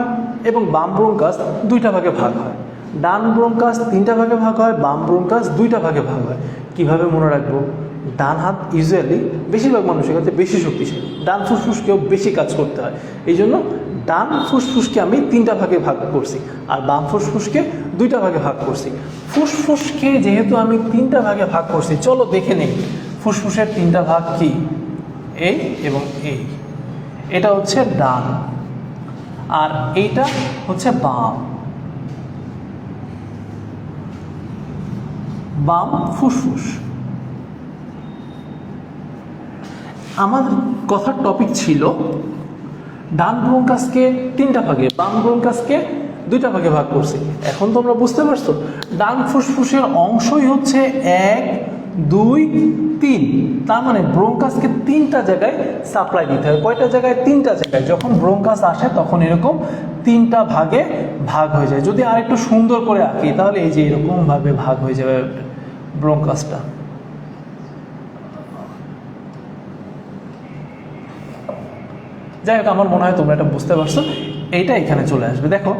এবং বাম ব্রঙ্কাস 2টা ভাগে ভাগ হয়। ডান ব্রঙ্কাস 3টা ভাগে ভাগ হয়, বাম ব্রঙ্কাস 2টা ভাগে ভাগ হয়। কিভাবে মনে রাখবো? ডান হাত ইউজুয়ালি বেশিরভাগ মানুষের কাছে বেশি শক্তিশালী, ডান ফুসফুসকেও বেশি কাজ করতে হয়, এই জন্য ডান ফুসফুসকে আমি 3টা ভাগে ভাগ করছি আর বাম ফুসফুসকে 2টা ভাগে ভাগ করছি। ফুসফুসকে যেহেতু আমি 3টা ভাগে ভাগ করছি, চলো দেখে নেই ফুসফুসের 3টা ভাগ কি, এই এবং এই। এটা হচ্ছে ডান আর এইটা হচ্ছে বাম, বাম ফুসফুস। আমার কথার টপিক ছিল ডান ব্রঙ্কাসকে 3টা ভাগে, বাম ব্রঙ্কাসকে 2টা ভাগে ভাগ করছি। এখন তোমরা বুঝতে পারছো ডান ফুসফুসের অংশই হচ্ছে 1, 2, 3। তার মানে ব্রঙ্কাসকে 3টা জায়গায় সাপ্লাই দিতে হয়। কয়টা জায়গায়? 3টা জায়গায়। যখন ব্রঙ্কাস আসে তখন এরকম 3টা ভাগে ভাগ হয়ে যায়। যদি আরেকটু সুন্দর করে আঁকি তাহলে এই যে এরকম ভাবে ভাগ হয়ে যাবে ব্রঙ্কাসটা। যাই হোক, আমার মনে হয় তোমরা এটা বুঝতে পারছো। এইটা এখানে চলে আসবে। দেখো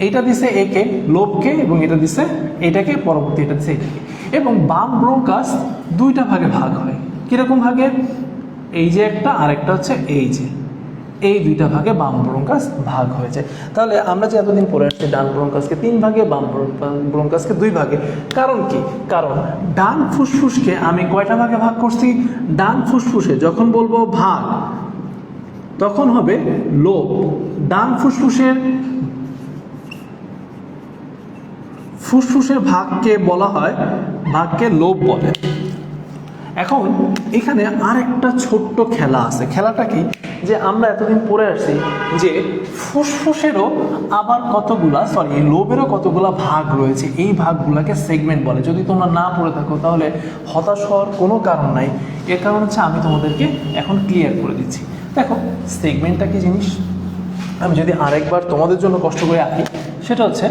এইটা দিছে একে, লোবকে, এবং এটা দিছে এইটাকে, পরবর্তী এটা দিছে এইটাকে। এবং বাম ব্রঙ্কাস 2টা ভাগে ভাগ হয়। কিরকম ভাগে? এই যে একটা, আর একটা হচ্ছে এই যে, এই 2টা ভাগে বাম ব্রঙ্কাস ভাগ হয়ে যায়। তাহলে আমরা যে এতদিন পড়ে আসছি ডান ব্রঙ্কাসকে 3 ভাগে, বাম ব্রঙ্কাসকে 2 ভাগে। কারণ কি? কারণ ডান ফুসফুসকে আমি কয়টা ভাগে ভাগ করছি? ডান ফুসফুসে যখন বলবো ভাগ তখন হবে লোব। ডান ফুসফুসের ভাগকে বলা হয়, ভাগকে লোব বলে। এখন এখানে আরেকটা ছোট্ট খেলা আছে। খেলাটা কি? যে আমরা এতদিন পড়ে আসছি যে ফুসফুসেরও আবার কতগুলা, এই লোবেরও কতগুলা ভাগ রয়েছে। এই ভাগগুলাকে সেগমেন্ট বলে। যদি তোমরা না পড়ে থাকো তাহলে হতাশ হওয়ার কোনো কারণ নাই। এর কারণ হচ্ছে আমি তোমাদেরকে এখন ক্লিয়ার করে দিচ্ছি। দেখো সেগমেন্টটা কি জিনিস, আমি যদি আরেকবার তোমাদের জন্য কষ্ট করে আঁকি, সেটা হচ্ছে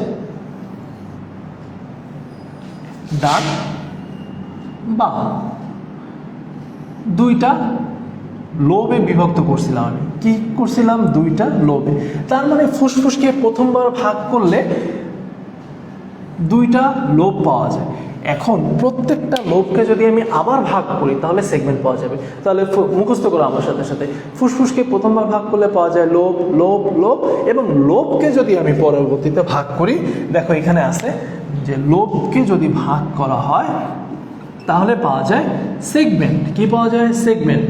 ডান বাম 2টা লোবে বিভক্ত করছিলাম। আমি কি করছিলাম? 2টা লোবে। তার মানে ফুসফুসকে প্রথমবার ভাগ করলে 2টা লোব পাওয়া যায়। এখন প্রত্যেকটা লোবকে যদি আমি আবার ভাগ করি তাহলে সেগমেন্ট পাওয়া যাবে। তাহলে মুখস্থ করো আমার সাথে সাথে, ফুসফুসকে প্রথমবার ভাগ করলে পাওয়া যায় লোব, লোব, লোব, এবং লোবকে যদি আমি পরবর্তীতে ভাগ করি, দেখো এখানে আছে যে লোবকে যদি ভাগ করা হয় তাহলে পাওয়া যায় সেগমেন্ট। কি পাওয়া যায়? সেগমেন্ট।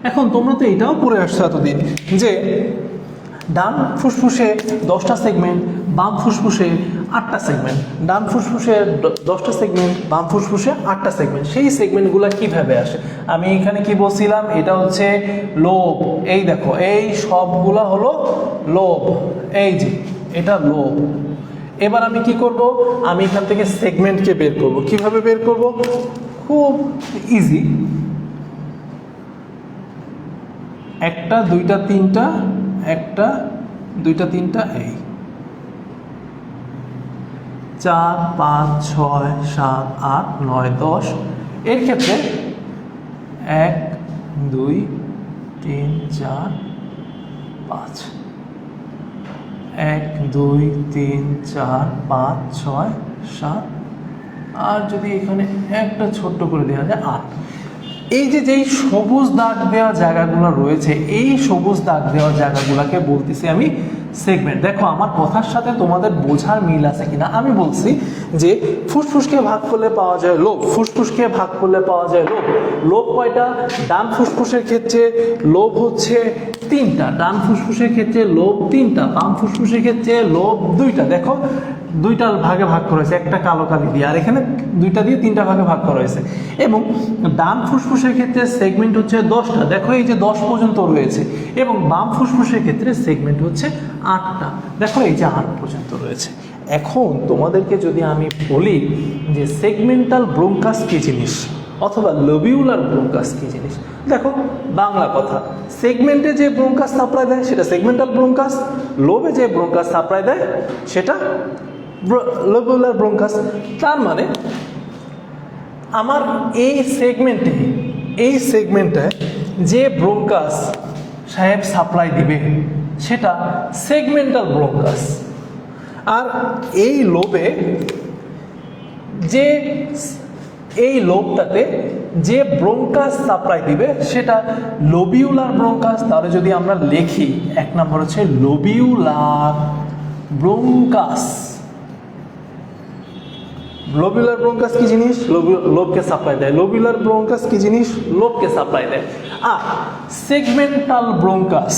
এখন তোমরা তো এটাও পড়ে আসছো এতদিন যে ডান ফুসফুসে 10টা সেগমেন্ট, বাম ফুসফুসে 8টা সেগমেন্ট। ডান ফুসফুসে 10টা সেগমেন্ট, বাম ফুসফুসে 8টা সেগমেন্ট। সেই সেগমেন্টগুলো কিভাবে আসে? আমি এখানে কি বলছিলাম? এটা হচ্ছে লোব। এই দেখো এই সবগুলা হলো লোব। এই যে এটা লোব। এবার আমি কি করব? আমি এখান থেকে সেগমেন্টকে বের করব। কিভাবে বের করব? খুব ইজি। 1টা 2টা 3টা, 1টা 2টা 3টা, এই 4 5 6 7 8 9 10। এর ক্ষেত্রে 1 2 3 4 5, 1 2 3 4 5 6 7, আর যদি এখানে একটা ছোট্ট করে দেওয়া যায় 8। এই যে যেই সবুজ দাগ দেওয়া জায়গাগুলো রয়েছে, এই সবুজ দাগ দেওয়া জায়গাগুলোকে বলতেছি আমি সেগমেন্ট। দেখো আমার কথার সাথে তোমাদের বোঝার মিল আছে কিনা। আমি বলছি যে ফুসফুসকে ভাগ করলে পাওয়া যায় লোব, ফুসফুসকে ভাগ করলে পাওয়া যায় লোব। লোব কয়টা? ডান ফুসফুসের ক্ষেত্রে লোব হচ্ছে 3টা, ডান ফুসফুসের ক্ষেত্রে লোব 3টা, বাম ফুসফুসের ক্ষেত্রে লোব 2টা। দেখো 2টা ভাগে ভাগ করা হয়েছে, একটা কালো কালি দিয়ে, আর এখানে 2টা দিয়ে 3টা ভাগে ভাগ করা হয়েছে। এবং ডান ফুসফুসের ক্ষেত্রে সেগমেন্ট হচ্ছে 10টা, দেখো এই যে 10 পর্যন্ত রয়েছে। এবং বাম ফুসফুসের ক্ষেত্রে সেগমেন্ট হচ্ছে 8টা, দেখো এই যে 8 পর্যন্ত রয়েছে। এখন তোমাদেরকে যদি আমি বলি যে সেগমেন্টাল ব্রোঙ্কাস কি জিনিস অথবা লোবিউলার ব্রোঙ্কাস কি জিনিস, দেখো বাংলা কথা, সেগমেন্টে যে ব্রোঙ্কাস সাপ্লাই দেয় সেটা সেগমেন্টাল ব্রোঙ্কাস, লোবে যে ব্রোঙ্কাস সাপ্লাই দেয় সেটা লোবিউলার ব্রোঙ্কাস। তার মানে আমার এই সেগমেন্টে যে ব্রোঙ্কাস সাহেব সাপ্লাই দিবে সেটা সেগমেন্টাল ব্রোঙ্কাস। আর এই লোবে যে এই লোবটাতে যে ব্রোঙ্কাস সাপ্লাই দিবে সেটা লোবিউলার ব্রোঙ্কাস। তাহলে যদি আমরা লিখি 1 নম্বর হচ্ছে লোবিউলার ব্রোঙ্কাস। লোবিউলার ব্রোঙ্কাস কি জিনিস? লোবকে সাপ্লাই দেয়। লোবিউলার ব্রোঙ্কাস কি জিনিস? লোবকে সাপ্লাই দেয়। আর সেগমেন্টাল ব্রোঙ্কাস,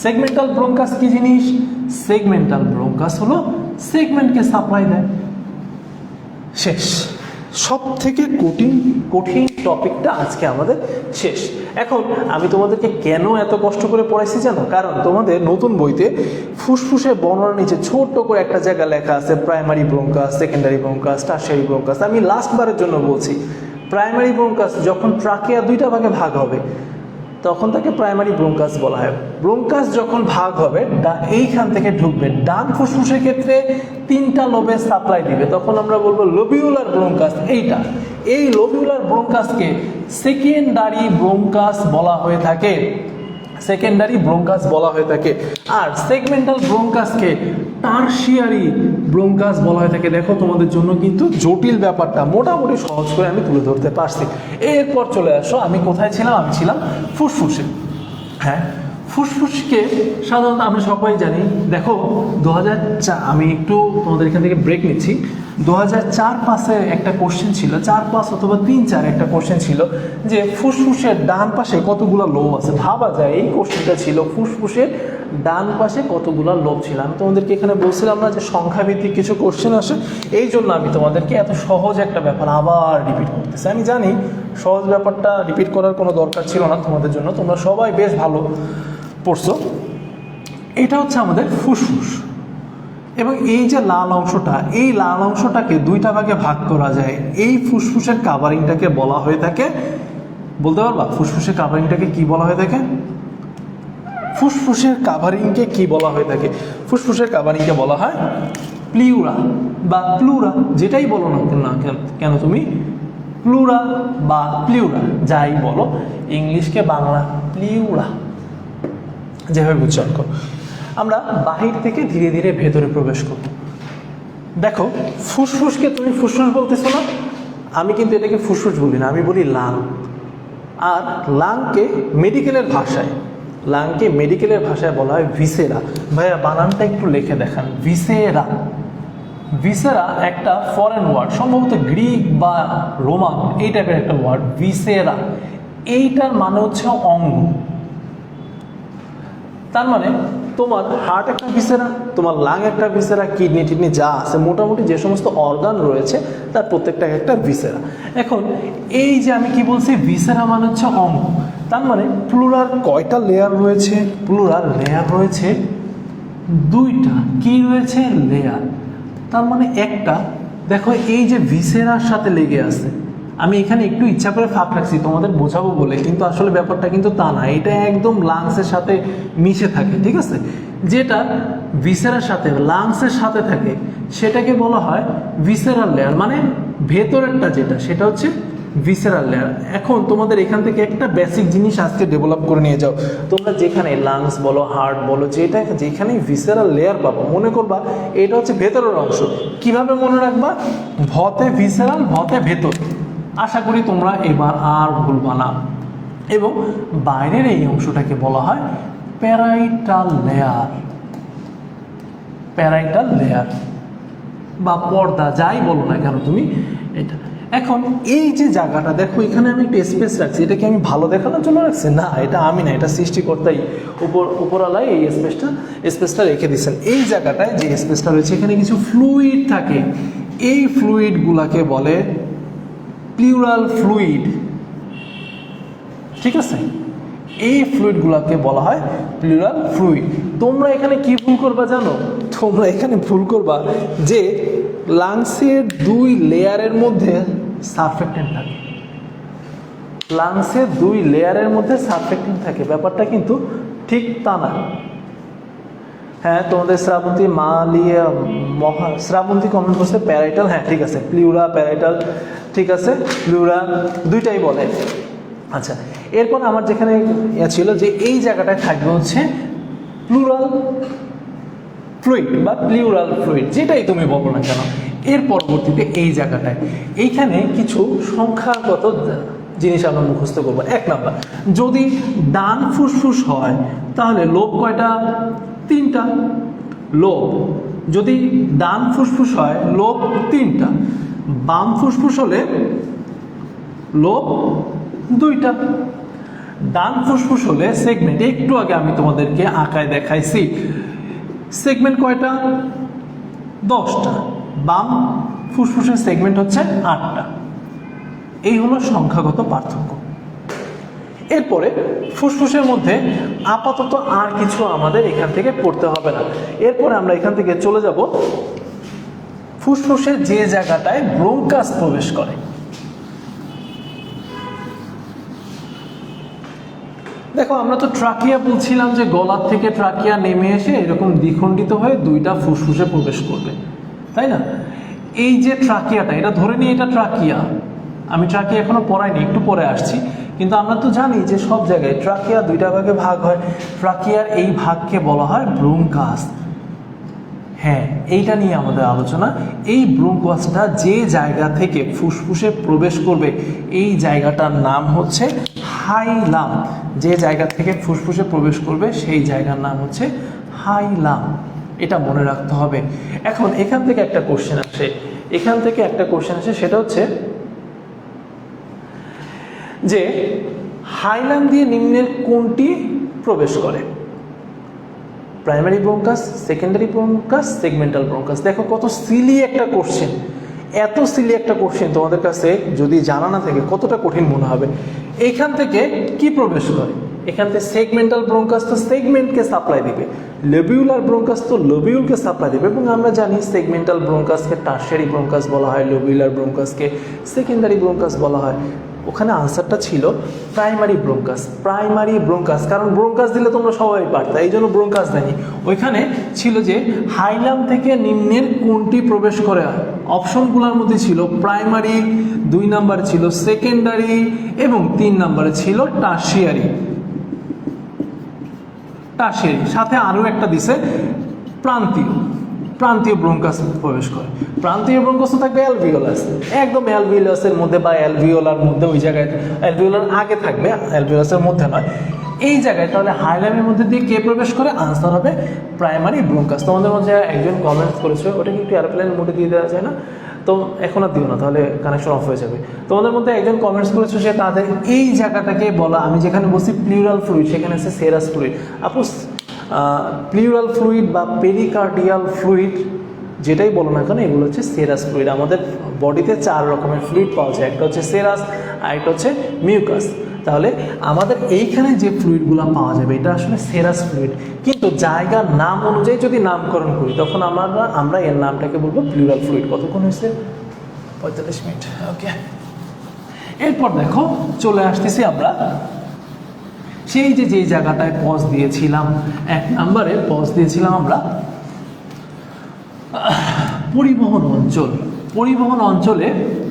সেগমেন্টাল ব্রোঙ্কাস কি জিনিস? সেগমেন্টাল ব্রোঙ্কাস হলো সেগমেন্টকে সাপ্লাই দেয়। শেষ। সব থেকে কঠিন টপিকটা আজকে আমাদের শেষ। এখন আমি তোমাদেরকে কেন এত কষ্ট করে পড়াইছি জানো? কারণ তোমাদের নতুন বইতে ফুসফুসের বর্ণনার নিচে ছোট্ট করে একটা জায়গা লেখা আছে primary bronchus, secondary bronchus, tertiary bronchus. আমি লাস্টবারের জন্য বলছি, প্রাইমারি ব্রোঙ্কাস যখন ট্রাকিয়া 2টা ভাগে ভাগ হবে তখন তাকে প্রাইমারি ব্রোঙ্কাস বলা হয়। ব্রোঙ্কাস যখন ভাগ হবে এইখান থেকে ঢুকবে, ডান ফুসফুসের ক্ষেত্রে 3টা লোবে সাপ্লাই দিবে, তখন আমরা বলবো লোবিউলার ব্রোঙ্কাস। এই লোবিউলার ব্রোঙ্কাসকে সেকেন্ডারি ব্রোঙ্কাস বলা হয়ে থাকে, সেকেন্ডারি ব্রোঙ্কাস বলা হয়ে থাকে। আর সেগমেন্টাল ব্রোঙ্কাসকে টারশিয়ারি ব্রোঙ্কাস বলা হয়ে থাকে। দেখো তোমাদের জন্য কিন্তু জটিল ব্যাপারটা মোটামুটি সহজ করে আমি তুলে ধরতে পারছি। এরপর চলে আসো, আমি কোথায় ছিলাম? আমি ছিলাম ফুসফুসে। হ্যাঁ, ফুসফুসকে সাধারণত আমরা সবাই জানি। দেখো 2004, আমি একটু তোমাদের এখান থেকে ব্রেক নিচ্ছি। 2004-5 একটা কোশ্চেন ছিল, 4-5 অথবা 3-4 একটা কোশ্চেন ছিল যে ফুসফুসের ডান পাশে কতগুলো লোব আছে। ভাবা যায় এই কোশ্চেনটা ছিল ফুসফুসের ডান পাশে কতগুলো লোব ছিল। আমি তোমাদেরকে এখানে বলছিলাম না যে সংখ্যাভিত্তিক কিছু কোশ্চেন আসে, এই জন্য আমি তোমাদেরকে এত সহজ একটা ব্যাপার আবার রিপিট করতেছি। আমি জানি সহজ ব্যাপারটা রিপিট করার কোনো দরকার ছিল না তোমাদের জন্য, তোমরা সবাই বেশ ভালো পড়ছো। এটা হচ্ছে আমাদের ফুসফুস। এবং এই যে লাল অংশটা, এই লাল অংশটাকে 2টা ভাগে ভাগ করা যায়। এই ফুসফুসের কাভারিংটাকে বলা হয়ে থাকে, বলতে পারবা ফুসফুসের কাভারিংটাকে কি বলা হয়ে থাকে? ফুসফুসের কাভারিংকে কি বলা হয়ে থাকে? ফুসফুসের কাভারিংকে বলা হয় প্লিউরা বা প্লুরা, যেটাই বলো না কেন তুমি, প্লুরা বা প্লিউরা যাই বলো, ইংলিশকে বাংলা প্লিউরা যেভাবে উচ্চারণ করো। আমরা বাহির থেকে ধীরে ধীরে ভেতরে প্রবেশ করব। দেখো ফুসফুসকে তুমি ফুসফুস বলতেছো না, আমি কিন্তু এটাকে ফুসফুস বলি না, আমি বলি লাং। আর লাংকে মেডিকেলের ভাষায় বলা হয় ভিসেরা। ভাইয়া বানানটা একটু লিখে দেখান, ভিসেরা। ভিসেরা একটা ফরেন ওয়ার্ড, সম্ভবত গ্রিক বা রোমান এই টাইপের একটা ওয়ার্ড ভিসেরা। এইটার মানে হচ্ছে অঙ্গ। তার মানে তোমার হার্ট একটা ভিসেরা, তোমার লাং একটা ভিসেরা, কিডনি যা আছে মোটামুটি যে সমস্ত অর্গান রয়েছে তার প্রত্যেকটা একটা ভিসেরা। এখন এই যে আমি কি বলছি, ভিসেরা মানে হচ্ছে অঙ্গ। তার মানে প্লুরাল কয়টা লেয়ার রয়েছে? প্লুরাল লেয়ার রয়েছে 2টা। কি রয়েছে? লেয়ার। তার মানে একটা, দেখো এই যে ভিসেরার সাথে লেগে আছে, আমি এখানে একটু ইচ্ছা করে ফাঁক রাখছি তোমাদের বোঝাবো বলে, কিন্তু আসলে ব্যাপারটা কিন্তু তা না, এটা একদম লাংসের সাথে মিশে থাকে, ঠিক আছে? যেটা ভিসেরার সাথে লাংসের সাথে থাকে সেটাকে বলা হয় ভিসেরাল লেয়ার, মানে ভেতরেরটা যেটা সেটা হচ্ছে ভিসেরাল লেয়ার। এখন তোমাদের এখান থেকে একটা বেসিক জিনিস আজকে ডেভেলপ করে নিয়ে যাও। তোমরা যেখানে লাংস বলো, হার্ট বলো, যেখানেই ভিসেরাল লেয়ার পাবো, মনে করবা এটা হচ্ছে ভেতরের অংশ। কিভাবে মনে রাখবা? ভতে ভিসেরাল, ভতে ভেতর। আশা করি তোমরা এবার আর ভুলবা না। এবং বাইরের এই অংশটাকে বলা হয় প্যারাইটাল লেয়ার, প্যারাইটাল লেয়ার বা পর্দা, যাই বলো না কেন তুমি এটা। এখন এই যে জায়গাটা দেখো, এখানে আমি একটা স্পেস রাখছি, এটা কি আমি ভালো দেখানোর জন্য রাখছি? না, এটা আমি না, এটা সৃষ্টিকর্তাই, উপরওয়ালায় এই স্পেসটা রেখে দিচ্ছেন। এই জায়গাটায় যে স্পেসটা রয়েছে, এখানে কিছু ফ্লুইড থাকে, এই ফ্লুইডগুলাকে বলে প্লিউরাল ফ্লুইড, ঠিক আছে? এই ফ্লুইডগুলোকে বলা হয় প্লিউরাল ফ্লুইড। তোমরা এখানে কি ভুল করবা জানো? তোমরা এখানে ভুল করবা যে লাংসের 2 লেয়ারের মধ্যে সারফেক্টেন্ট থাকে, লাংসের 2 লেয়ারের মধ্যে সারফেক্টেন্ট থাকে। ব্যাপারটা কিন্তু ঠিক তা না। হ্যাঁ, তোমাদের শ্রাবন্তী শ্রাবন্তী কমেন্ট করছে প্যারাইটাল, হ্যাঁ ঠিক আছে, প্লিউরা প্যারাইটাল ঠিক আছে, প্লিউরা দুইটাই বলে। আচ্ছা, এরপর আমার যেখানে ছিল যে এই জায়গাটায় থাকবে হচ্ছে প্লুরাল ফ্লুইড বা প্লিউরাল ফ্লুইড, যেটাই তুমি বলো না কেন। এর পরবর্তীতে এই জায়গাটায় এইখানে কিছু সংখ্যাগত জিনিস আমরা মুখস্থ করবো। 1 নাম্বার, যদি ডান ফুসফুস হয় তাহলে লোব কয়টা? 3টা লোব। যদি ডান ফুসফুস হয় লোব 3টা, বাম ফুসফুস হলে লোব 2টা। ডান ফুসফুস হলে সেগমেন্ট, একটু আগে আমি তোমাদেরকে আঁকায় দেখাইছি, সেগমেন্ট কয়টা? 10টা। বাম ফুসফুসের সেগমেন্ট হচ্ছে 8টা। এই হলো সংখ্যাগত পার্থক্য। এরপরে ফুসফুসের মধ্যে আপাতত আর কিছু আমাদের এখান থেকে পড়তে হবে না। এরপরে আমরা এখান থেকে চলে যাব ফুসফুসের যে জায়গাটায় ব্রোঙ্কাস প্রবেশ করে। দেখো, আমরা তো ট্রাকিয়া বলছিলাম যে গলার থেকে ট্রাকিয়া নেমে এসে এরকম দ্বিখণ্ডিত হয়ে 2টা ফুসফুসে প্রবেশ করবে, তাই না? এই যে ট্রাকিয়াটা, এটা ধরে নিই এটা ট্রাকিয়া। আমি ট্রাকিয়া এখনো পড়াইনি, একটু পরে আসছি। কিন্তু আমরা তো জানি যে সব জায়গায় ট্রাকিয়া 2টা ভাগে ভাগ হয়। ট্রাকিয়ার এই ভাগকে বলা হয় ব্রোঙ্কাস। হ্যাঁ, এইটা নিয়ে আমাদের আলোচনা। এই ব্রোঙ্কাসটা যে জায়গা থেকে ফুসফুসে প্রবেশ করবে, এই জায়গাটার নাম হচ্ছে হাইলাম। যে জায়গা থেকে ফুসফুসে প্রবেশ করবে সেই জায়গার নাম হচ্ছে হাইলাম। এটা মনে রাখতে হবে। এখন এখান থেকে একটা কোশ্চেন আসে, সেটা হচ্ছে যে হাইলাম দিয়ে নিম্নের কোনটি প্রবেশ করে? Primary bronchus, secondary bronchus, segmental bronchus. দেখো কত সিলি একটা কোশ্চেন, এত সিলি একটা কোশ্চেন তোমাদের কাছে যদি জানা না থাকে কতটা কঠিন মনে হবে। এখান থেকে কি প্রবেশ করে? এখান থেকে সেগমেন্টাল ব্রোঙ্কাস তো সেগমেন্টকে সাপ্লাই দিবে, লোবিউলার ব্রোঙ্কাস তো লোবিউলকে সাপ্লাই দেবে। এবং আমরা জানি সেগমেন্টাল ব্রোঙ্কাসকে টারশিয়ারি ব্রোঙ্কাস বলা হয়, লোবিউলার ব্রোঙ্কাসকে সেকেন্ডারি ব্রোঙ্কাস বলা হয়। ওখানে আনসারটা ছিল প্রাইমারি ব্রোঙ্কাস, কারণ ব্রোঙ্কাস দিলে তোমরা সবাই পারতা, এই জন্য ব্রোঙ্কাস দেয়নি। ওইখানে ছিল যে হাইলাম থেকে নিম্নের কোনটি প্রবেশ করে। অপশনগুলোর মধ্যে ছিল প্রাইমারি, 2 নাম্বারে ছিল সেকেন্ডারি এবং 3 নাম্বারে ছিল টারশিয়ারি। সাথে আরও একটা দিছে প্রান্তীয় ব্রোঙ্কাস প্রবেশ করে। প্রান্তীয় ব্রোঙ্কাস থাকবে অ্যালভিওলাস, একদম অ্যালভিওলাসের মধ্যে বা অ্যালভিওলার মধ্যে, ওই জায়গায় অ্যালভিওলার আগে থাকবে, অ্যালভিওলাসের মধ্যে নয়। এই জায়গায় তাহলে হাইলামের মধ্যে দিয়ে কে প্রবেশ করে? আনসার হবে প্রাইমারি ব্রোঙ্কাস। তোমাদের মধ্যে একজন কমেন্টস করেছে, ওটা কি একটু এয়ারপ্লেন মোডে দিয়ে দেওয়া যায় না? তো এখন আর দিও না, তাহলে কানেকশন অফ হয়ে যাবে। তোমাদের মধ্যে একজন কমেন্টস করেছে যে তাদের এই জায়গাটাকে বলা, আমি যেখানে বলছি প্লিউরাল ফ্লুইড, সেখানে আছে সেরাস ফ্লুইড। আপু প্লিউরাল ফ্লুইড বা পেরিকার্ডিয়াল ফ্লুইড যেটাই বলো না কেন, এগুলো হচ্ছে সেরাস ফ্লুইড। আমাদের বডিতে 4 রকমের ফ্লুইড পাওয়া যায়, একটা হচ্ছে সেরাস, আর একটা হচ্ছে মিউকাস। তাহলে আমাদের এইখানে যে ফ্লুইডগুলো পাওয়া যাবে এটা আসলে সেরাস ফ্লুইড, কিন্তু জায়গার নাম অনুযায়ী যদি নামকরণ করি তখন আমরা এর নামটাকে বলবো প্লিউরাল ফ্লুইড। কতক্ষণ হয়েছে? 45 মিনিট। ওকে, এরপর দেখো চলে আসতেছি আমরা সেই যে জায়গাটায় পজ দিয়েছিলাম, 1 নম্বরে পজ দিয়েছিলাম আমরা পরিবহন অঞ্চলে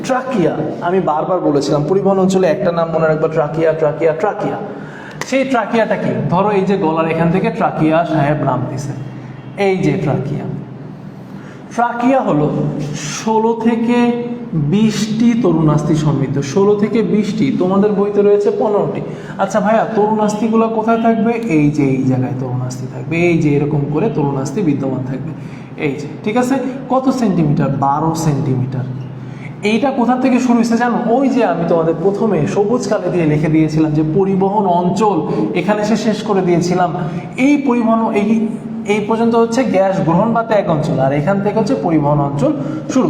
ট্রাকিয়া। আমি বারবার বলেছিলাম পরিবহন অঞ্চলে একটা নাম মনে রাখবা, ট্রাকিয়া। সেই ট্রাকিয়াটা কি? ধরো এই যে গলার এখান থেকে ট্রাকিয়া সাহেব নাম দিছে, এই যে ট্রাকিয়া হলো 16 থেকে 20টি তরুণাস্থি সমৃদ্ধ, 16 থেকে 20টি, তোমাদের বইতে রয়েছে 15টি। আচ্ছা ভাইয়া, তরুণাস্থিগুলো কোথায় থাকবে? এই যে এই জায়গায় তরুণাস্থি থাকবে, এই যে এরকম করে তরুণাস্থি বিদ্যমান থাকবে, এই যে, ঠিক আছে। কত সেন্টিমিটার? 12 সেন্টিমিটার। এইটা কোথা থেকে শুরু হয়েছে জানো? ওই যে আমি তোমাদের প্রথমে সবুজ কালে দিয়ে লিখে দিয়েছিলাম যে পরিবহন অঞ্চল, এখানে সে শেষ করে দিয়েছিলাম। এই পরিবহন এই পর্যন্ত হচ্ছে গ্যাস গ্রহণ বা ত্যাগ অঞ্চল, আর এখান থেকে হচ্ছে পরিবহন অঞ্চল শুরু।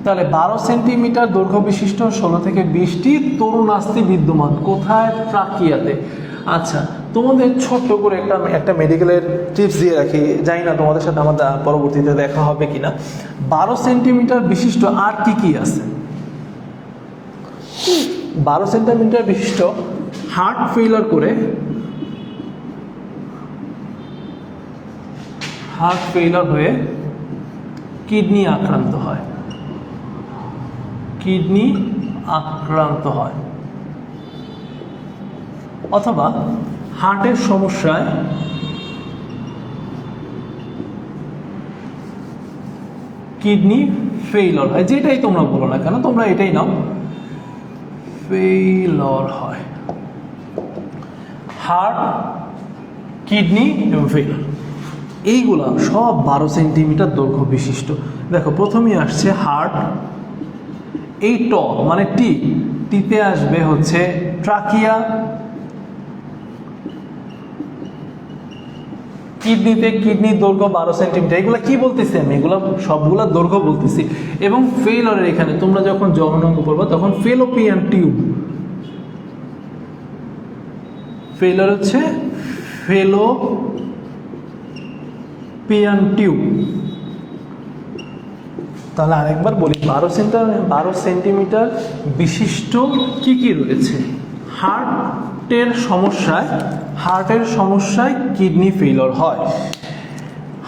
তাহলে 12 সেন্টিমিটার দৈর্ঘ্য বিশিষ্ট 16 থেকে 20টি তরুণাস্থি বিদ্যমান কোথায়? ট্রাকিয়াতে। আচ্ছা, তোমাদের ছোট্ট করে একটা মেডিকেলের টিপস দিয়ে রাখি, জানি না তোমাদের সাথে আমার পরবর্তীতে দেখা হবে কিনা। 12 সেন্টিমিটার বিশিষ্ট আর কি কি আছে? 12 সেন্টিমিটার বিশিষ্ট হার্ট ফেইলার করে, হার্ট ফেইলার হয়ে কিডনি আক্রান্ত হয়, কিডনি আক্রান্ত হয়, অথবা হার্টের সমস্যায় কিডনি ফেইলর হয়, যেটাই তোমরা বলো না কেন, তোমরা এটাই নাও, ফেইলর হয়, হার্ট, কিডনি এবং ফেইলর। এইগুলা সব 12 সেন্টিমিটার দৈর্ঘ্য বিশিষ্ট। দেখো প্রথমেই আসছে হার্ট, এই ট মানে টিতে আসবে হচ্ছে ট্রাকিয়া, কিডনিতে কিডনির দৈর্ঘ্য 12 সেন্টিমিটার। এগুলো কি বলতেছি আমি? এগুলো সবগুলা দৈর্ঘ্য বলতেছি। এবং ফেইলরের এখানে তোমরা যখন জননাঙ্গ পড়বা তখন ফেলোপিয়ান টিউব, ফেইলর হচ্ছে ফেলোপিয়ান টিউব। তাহলে আরেকবার বলি, 12 সেন্টিমিটার বিশিষ্ট কি কি রয়েছে? হার্টের সমস্যায় কিডনি ফেইলর হয়,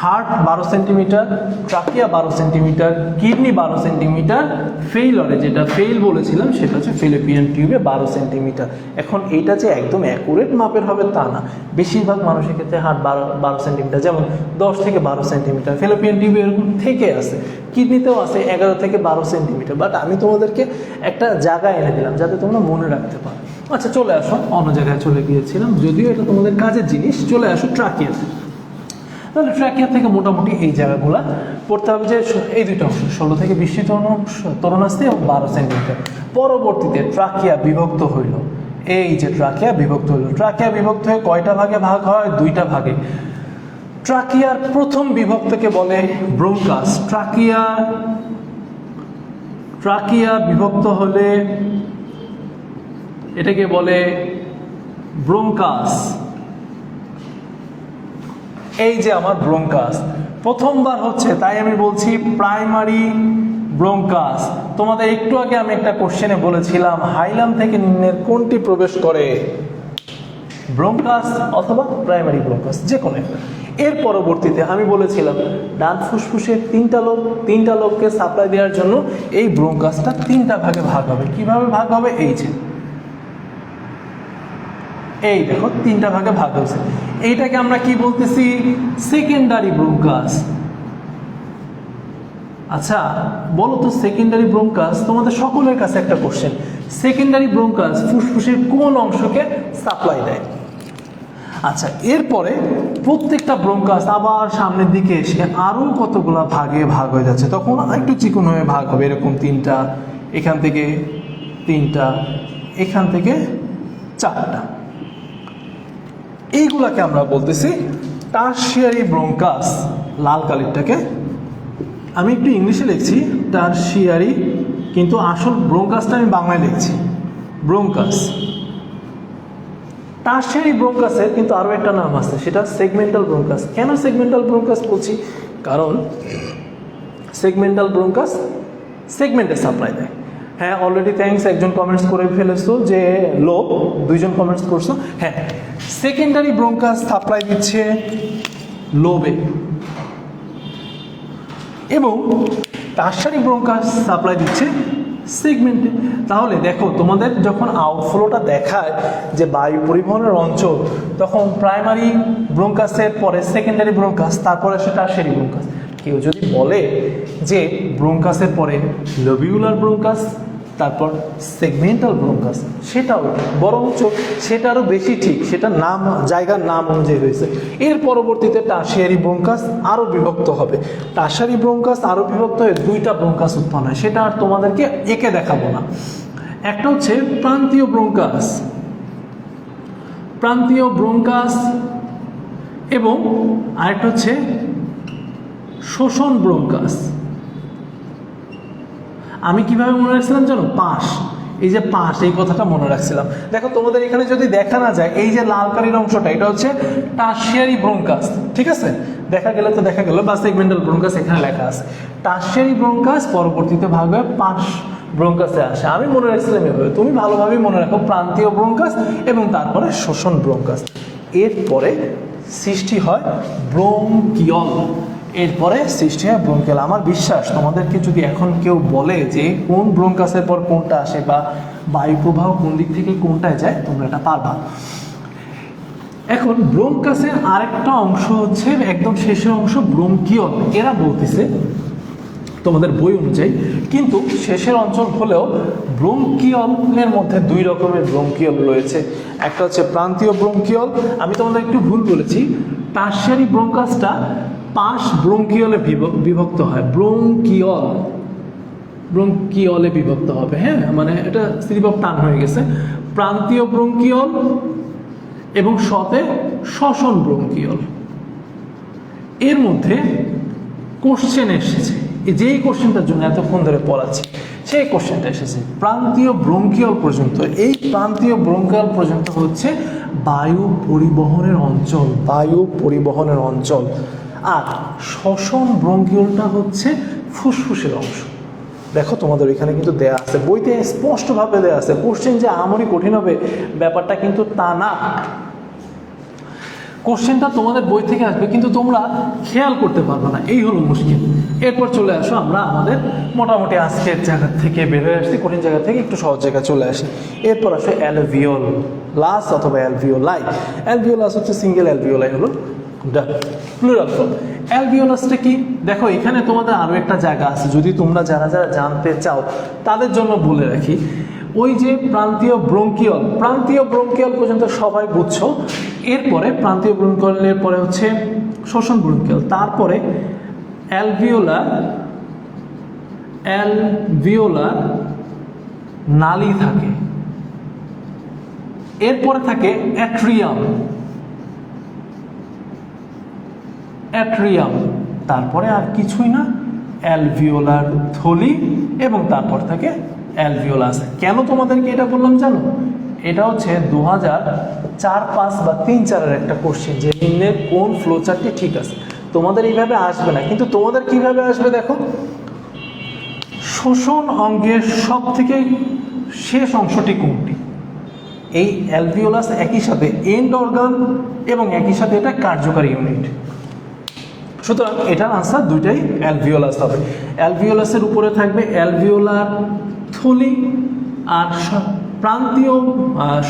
heart 12 centimetre, trachea 12 centimetre, kidney 12 centimetre, ফেইলরে যেটা ফেইল বলেছিলাম সেটা হচ্ছে ফেলোপিয়ান টিউবে 12 সেন্টিমিটার। এখন এইটা যে একদম অ্যাকুরেট মাপের হবে তা না, বেশিরভাগ মানুষের ক্ষেত্রে হার্ট 12 সেন্টিমিটার, যেমন 10 থেকে 12 সেন্টিমিটার, ফেলোপিয়ান টিউবে এরকম থেকে আছে, কিডনিতেও আছে 11 থেকে 12 সেন্টিমিটার। বাট আমি তোমাদেরকে একটা জায়গা এনে দিলাম যাতে তোমরা মনে রাখতে পারো। আচ্ছা চলে আসো, অন্য জায়গায় চলে গিয়েছিলাম, যদিও এটা তোমাদের কাজের জিনিস। চলে আসো ট্রাকিয়াতে। তাহলে ট্রাকিয়া থেকে মোটামুটি এই জায়গাগুলো পড়তে হবে, যে এই দুটো অংশ 16 থেকে 20টি তরুণাস্থি এবং 12 সেন্টিমিটার। পরবর্তীতে ট্রাকিয়া বিভক্ত হইল, এই যে ট্রাকিয়া বিভক্ত হইল, ট্রাকিয়া বিভক্ত হয়ে কয়টা ভাগে ভাগ হয়? 2টা ভাগে। ট্রাকিয়ার প্রথম বিভক্তকে বলে ব্রোঙ্কাস। ট্রাকিয়া বিভক্ত হলে এটাকে বলে ব্রোঙ্কাস। এই যে আমার ব্রোঙ্কাস প্রথমবার হচ্ছে, তাই আমি বলছি প্রাইমারি ব্রোঙ্কাস। তোমাদের একটু আগে আমি একটা কোশ্চেনে বলেছিলাম হাইলাম থেকে নিম্নের কোনটি প্রবেশ করে? ব্রোঙ্কাস অথবা প্রাইমারি ব্রোঙ্কাস, যে কোনো একটা। এর পরবর্তীতে আমি বলেছিলাম ডান ফুসফুসের 3টা লোবকে সাপ্লাই দেওয়ার জন্য এই ব্রোঙ্কাসটা 3টা ভাগে ভাগ হবে। কিভাবে ভাগ হবে? এই দেখো 3টা ভাগে ভাগ হয়েছে। এইটাকে আমরা কি বলতেছি? Secondary bronchus. আচ্ছা বলো তো, সেকেন্ডারি ব্রোঙ্কাস, তোমাদের সকলের কাছে একটা কোশ্চেন, সেকেন্ডারি ব্রোঙ্কাস ফুসফুসের কোন অংশকে সাপ্লাই দেয়? আচ্ছা, এরপরে প্রত্যেকটা ব্রোঙ্কাস আবার সামনের দিকে এসে আরো কতগুলা ভাগে ভাগ হয়ে যাচ্ছে, তখন একটু চিকন হয়ে ভাগ হবে, এরকম 3টা, এখান থেকে 3টা, এখান থেকে 4টা। এইগুলাকে আমরা বলতেছি টারশিয়ারি ব্রোঙ্কাস। লাল কালিরটাকে আমি একটু ইংলিশে লিখছি টারশিয়ারি, কিন্তু আসল ব্রোঙ্কাসটা আমি বাংলায় লিখছি ব্রোঙ্কাস। টারশিয়ারি ব্রোঙ্কাসের কিন্তু আরও একটা নাম আছে, সেটা সেগমেন্টাল ব্রোঙ্কাস। কেন সেগমেন্টাল ব্রোঙ্কাস বলছি? কারণ সেগমেন্টাল ব্রোঙ্কাস সেগমেন্টে সাপ্লাই দেয়। হ্যাঁ, অলরেডি থ্যাঙ্কস, একজন কমেন্টস করে ফেলেছো যে লোব, 2জন কমেন্টস করছো। হ্যাঁ, সেকেন্ডারি ব্রোঙ্কাস সাপ্লাই দিচ্ছে লোবে, এবং টারশিয়ারি ব্রোঙ্কাস সাপ্লাই দিচ্ছে সেগমেন্টে। তাহলে দেখো, তোমাদের যখন আউটফ্লোটা দেখায় যে বায়ু পরিবহনের অঞ্চল, তখন প্রাইমারি ব্রোঙ্কাসের পরে সেকেন্ডারি ব্রোঙ্কাস, তারপরে আসে টারশিয়ারি ব্রোঙ্কাস। কেউ যদি বলে যে ব্রোঙ্কাসের পরে লবিউলার ব্রোঙ্কাস, তারপর সেগমেন্টাল ব্রোঙ্কাস, সেটাও বরঞ্চ সেটারও বেশি ঠিক, সেটা নাম জায়গার নাম অনুযায়ী হয়েছে। এর পরবর্তীতে টারশিয়ারি ব্রোঙ্কাস আরও বিভক্ত হবে। টারশিয়ারি ব্রোঙ্কাস আরও বিভক্ত হয়ে দুইটা ব্রোঙ্কাস উৎপন্ন হয়, সেটা আর তোমাদেরকে এঁকে দেখাবো না। একটা হচ্ছে প্রান্তীয় ব্রোঙ্কাস, প্রান্তীয় ব্রোঙ্কাস, এবং আরেকটা হচ্ছে শোষণ ব্রোঙ্কাস। আমি কিভাবে মনে রাখছিলাম জানো? পাশ, এই যে পাশ, এই কথাটা মনে রাখছিলাম। দেখো তোমাদের এখানে যদি দেখা না যায়, এই যে লাল কালির অংশটা, এটা হচ্ছে টারশিয়ারি ব্রোঙ্কাস, ঠিক আছে? দেখা গেলে তো দেখা গেল, বা সেগমেন্টাল ব্রোঙ্কাস এখানে লেখা আছে। টারশিয়ারি ব্রোঙ্কাস পরবর্তীতে ভাগ হয়ে পাশ ব্রোঙ্কাসে আসে। আমি মনে রাখছিলাম এভাবে, তুমি ভালোভাবেই মনে রাখো, প্রান্তীয় ব্রোঙ্কাস এবং তারপরে শোষণ ব্রোঙ্কাস। এরপরে সৃষ্টি হয় ব্রোঙ্কিয়ল, এরপরে সৃষ্টি হয় ব্রোঙ্কিয়াল। আমার বিশ্বাস তোমাদেরকে যদি এখন কেউ বলে যে কোন ব্রোঙ্কাসের পর কোনটা আসে বা বায়ু প্রবাহ কোন দিক থেকে কোনটায় যায়, তোমরা এটা পারবা। এখন ব্রোঙ্কাসের আরেকটা অংশ হচ্ছে একদম শেষের অংশ ব্রোঙ্কিয়ল, এরা বলতেছে তোমাদের বই অনুযায়ী, কিন্তু শেষের অঞ্চল হলেও ব্রোঙ্কিয়লের মধ্যে দুই রকমের ব্রোঙ্কিয়ল রয়েছে। একটা হচ্ছে প্রান্তীয় ব্রোঙ্কিয়ল, আমি তোমাদের একটু ভুল বলেছি, টারশিয়ারি ব্রোঙ্কাসটা পাশ ব্রোঙ্কিয়লে বিভক্ত হয়, ব্রোঙ্কিয়লে বিভক্ত হবে, হ্যাঁ, মানে এটা স্লিপ অফ টান হয়ে গেছে। প্রান্তীয় ব্রোঙ্কিয়ল এবং শতে শোষণ ব্রোঙ্কিয়ল। এর মধ্যে কোশ্চেন এসেছে, যেই কোশ্চেনটার জন্য এতক্ষণ ধরে পড়াচ্ছি, সেই কোশ্চেনটা এসেছে প্রান্তীয় ব্রোঙ্কিয়ল পর্যন্ত। এই প্রান্তীয় ব্রোঙ্কিয়ল পর্যন্ত হচ্ছে বায়ু পরিবহনের অঞ্চল, বায়ু পরিবহনের অঞ্চল। আর শোষণ ব্রোঙ্কিয়লটা হচ্ছে ফুসফুসের অংশ। দেখো তোমাদের এখানে কিন্তু দেয়া আছে, বইতে স্পষ্টভাবে দেয়া আছে। কোশ্চেন যে আমরই কঠিন হবে ব্যাপারটা কিন্তু তা না। কোশ্চেনটা তোমাদের বই থেকে আসবে, কিন্তু তোমরা খেয়াল করতে পারবে না, এই হলো মুশকিল। এরপর চলে আসো আমরা আমাদের মোটামুটি আজকের জায়গা থেকে বের হয়ে আসছি, কঠিন জায়গা থেকে একটু সহজ জায়গায় চলে আসি। এরপর আসে অ্যালভিওলাস অথবা অ্যালভিওলাই। অ্যালভিওলাস হচ্ছে সিঙ্গেল, অ্যালভিওলাই হলো প্লুরাল ফর্ম। অ্যালভিওলাসটা কি? দেখো এখানে তোমাদের আরও একটা জায়গা আছে, যদি তোমরা যারা যারা জানতে চাও তাদের জন্য বলে রাখি। ওই যে প্রান্তীয় ব্রোঙ্কিয়ল পর্যন্ত সবাই বুঝছো। এরপরে প্রান্তীয় ব্রোঙ্কিয়লের পরে হচ্ছে শোষণ ব্রোঙ্কিয়ল, তারপরে অ্যালভিওলার নালী থাকে, এরপরে থাকে অ্যাট্রিয়াম, তারপরে আর কিছুই না, অ্যালভিওলার থলি, এবং তারপর থেকে অ্যালভিওলাস। কেন তোমাদেরকে এটা বললাম জানো? এটা হচ্ছে 2004-5 বা 3-4-এর একটা কোশ্চেন, যে নিম্নের কোন ফ্লোচার্টটি ঠিক আছে। তোমাদের এইভাবে আসবে না, কিন্তু তোমাদের কিভাবে আসবে দেখো, শোষণ অঙ্গের সব থেকে শেষ অংশটি কোনটি? এই অ্যালভিওলাস একই সাথে এন্ড অর্গান এবং একই সাথে এটা কার্যকারী ইউনিট। সুতরাং এটার আনসার দুইটাই অ্যালভিওলাস হবে। অ্যালভিওলাসের উপরে থাকবে অ্যালভিওলার থলি, আর প্রান্তীয়